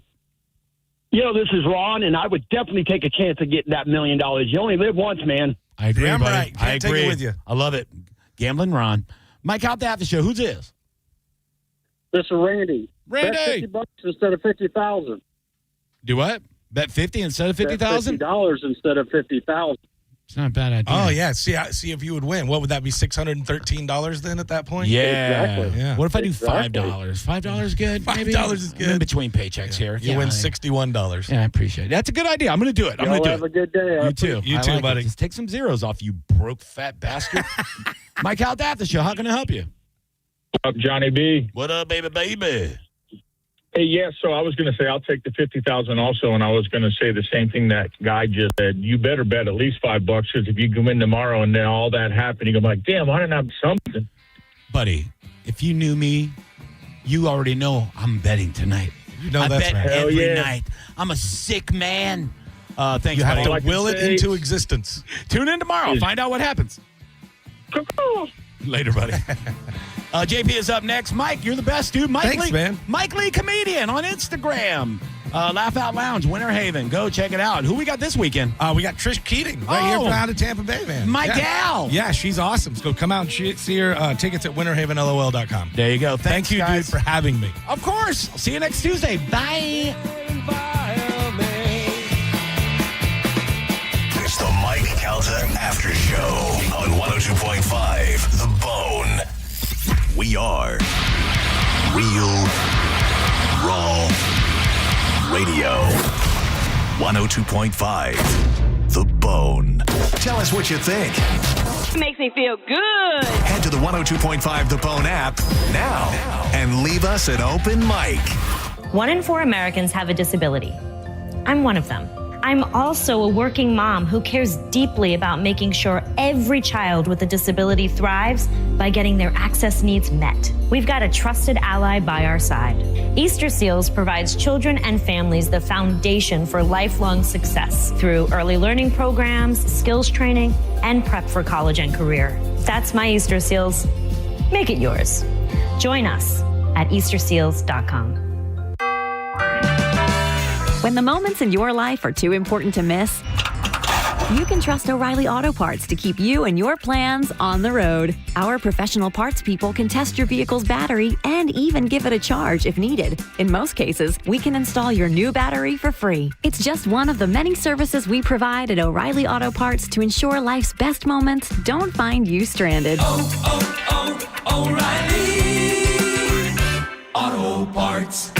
This is Ron, and I would definitely take a chance of getting that $1 million. You only live once, man. I agree, Damn buddy. right. Can't I agree. take it with you. I love it. Gambling Ron. Mike Calta Aftershow, who's this? This is Randy. Randy. Bet $50 instead of $50,000. Do what? Bet 50 instead of $50,000? $50 instead of $50,000. It's not a bad idea. Oh, yeah. See if you would win. What would that be, $613 then at that point? Yeah. Exactly. Yeah. What if I do $5? $5 good? Maybe? $5 is good. I'm in between paychecks here. You win $61. Yeah, I appreciate it. That's a good idea. I'm going to do it. I'm going to do Have it. a good day. You too. You too, buddy. Just take some zeros off, you broke fat bastard. Mike Calta Aftershow. How can I help you? Up, Johnny B. What up, baby? Hey, yeah. So I was going to say I'll take the 50,000 also, and I was going to say the same thing that guy just said. You better bet at least $5 because if you come in tomorrow and then all that happened, you go like, damn, I didn't have something. Buddy, if you knew me, you already know I'm betting tonight. You know I that's bet right. every night. I'm a sick man. Thanks, You have buddy. to will it into existence. Tune in tomorrow. Find out what happens. Later, buddy. JP is up next. Mike, you're the best, dude. Mike Thanks, Lee, man. Mike Lee Comedian on Instagram. Laugh Out Lounge, Winter Haven. Go check it out. Who we got this weekend? We got Trish Keating right here out of Tampa Bay, man. My gal. Yeah, she's awesome. So come out and see her. Tickets at winterhavenlol.com. There you go. Thank you, guys. dude, for having me. Of course. I'll see you next Tuesday. Bye. It's the Mike Calta After Show on 102.5 The Bone. We are Real Raw Radio. 102.5 The Bone. Tell us what you think. It makes me feel good. Head to the 102.5 The Bone app now and leave us an open mic. 1 in 4 Americans have a disability. I'm one of them. I'm also a working mom who cares deeply about making sure every child with a disability thrives by getting their access needs met. We've got a trusted ally by our side. Easter Seals provides children and families the foundation for lifelong success through early learning programs, skills training, and prep for college and career. That's my Easter Seals. Make it yours. Join us at easterseals.com. When the moments in your life are too important to miss, you can trust O'Reilly Auto Parts to keep you and your plans on the road. Our professional parts people can test your vehicle's battery and even give it a charge if needed. In most cases, we can install your new battery for free. It's just one of the many services we provide at O'Reilly Auto Parts to ensure life's best moments don't find you stranded. O'Reilly Auto Parts.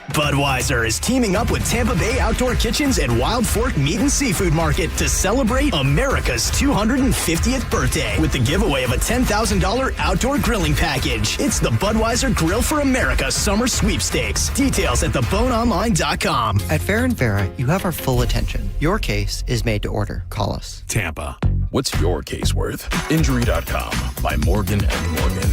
Budweiser is teaming up with Tampa Bay Outdoor Kitchens and Wild Fork Meat and Seafood Market to celebrate America's 250th birthday with the giveaway of a $10,000 outdoor grilling package. It's the Budweiser Grill for America Summer Sweepstakes. Details at theboneonline.com. At Fair and Farah, you have our full attention. Your case is made to order. Call us. Tampa. What's your case worth? Injury.com by Morgan & Morgan.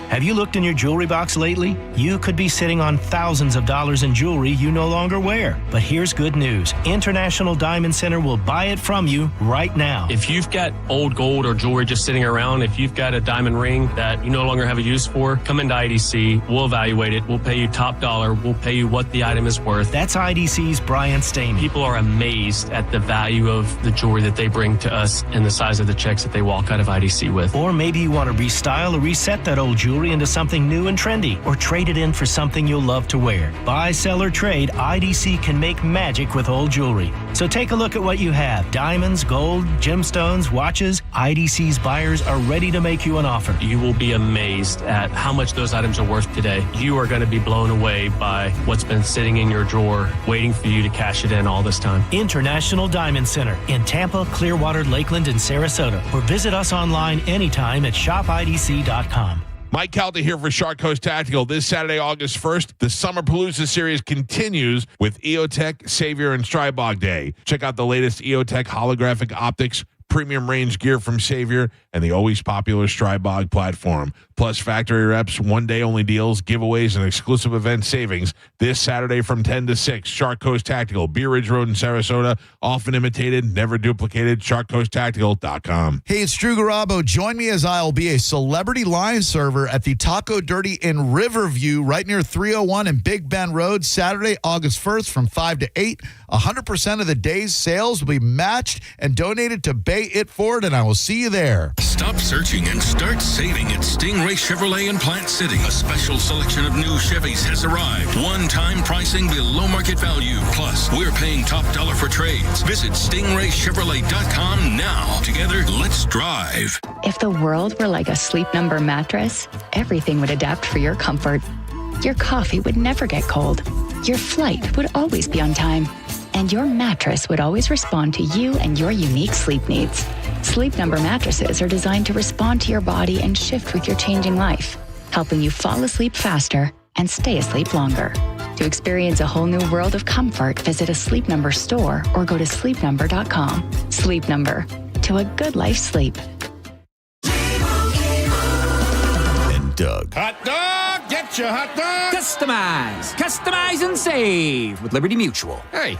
Have you looked in your jewelry box lately? You could be sitting on thousands of dollars in jewelry you no longer wear. But here's good news. International Diamond Center will buy it from you right now. If you've got old gold or jewelry just sitting around, if you've got a diamond ring that you no longer have a use for, come into IDC. We'll evaluate it. We'll pay you top dollar. We'll pay you what the item is worth. That's IDC's Brian Stamey. People are amazed at the value of the jewelry that they bring to us and the size of the checks that they walk out of IDC with. Or maybe you want to restyle or reset that old jewelry into something new and trendy, or trade it in for something you'll love to wear. Buy, sell, or trade, IDC can make magic with old jewelry. So take a look at what you have. Diamonds, gold, gemstones, watches. IDC's buyers are ready to make you an offer. You will be amazed at how much those items are worth today. You are going to be blown away by what's been sitting in your drawer, waiting for you to cash it in all this time. International Diamond Center in Tampa, Clearwater, Lakeland, and Sarasota. Or visit us online anytime at shopidc.com. Mike Calta here for Shark Coast Tactical. This Saturday, August 1st, the Summer Palooza series continues with EOTech, Savior, and Strybog Day. Check out the latest EOTech holographic optics, premium range gear from Savior, and the always popular Strybog platform. Plus factory reps, one-day only deals, giveaways, and exclusive event savings this Saturday from 10 to 6. Shark Coast Tactical, Bee Ridge Road in Sarasota. Often imitated, never duplicated. SharkCoastTactical.com. Hey, it's Drew Garabo. Join me as I'll be a celebrity line server at the Taco Dirty in Riverview, right near 301 and Big Bend Road, Saturday, August 1st from 5 to 8. 100% of the day's sales will be matched and donated to Bay It Forward, and I will see you there. Stop searching and start saving at Stingray Chevrolet in Plant City. A special selection of new Chevys has arrived. One-time pricing below market value. Plus, we're paying top dollar for trades. Visit StingrayChevrolet.com now. Together, let's drive. If the world were like a Sleep Number mattress, everything would adapt for your comfort. Your coffee would never get cold. Your flight would always be on time. And your mattress would always respond to you and your unique sleep needs. Sleep Number mattresses are designed to respond to your body and shift with your changing life, helping you fall asleep faster and stay asleep longer. To experience a whole new world of comfort, visit a Sleep Number store or go to sleepnumber.com. Sleep Number. To a good life sleep. And Doug. Hot dog! Get your hot dog! Customize and save with Liberty Mutual. Hey,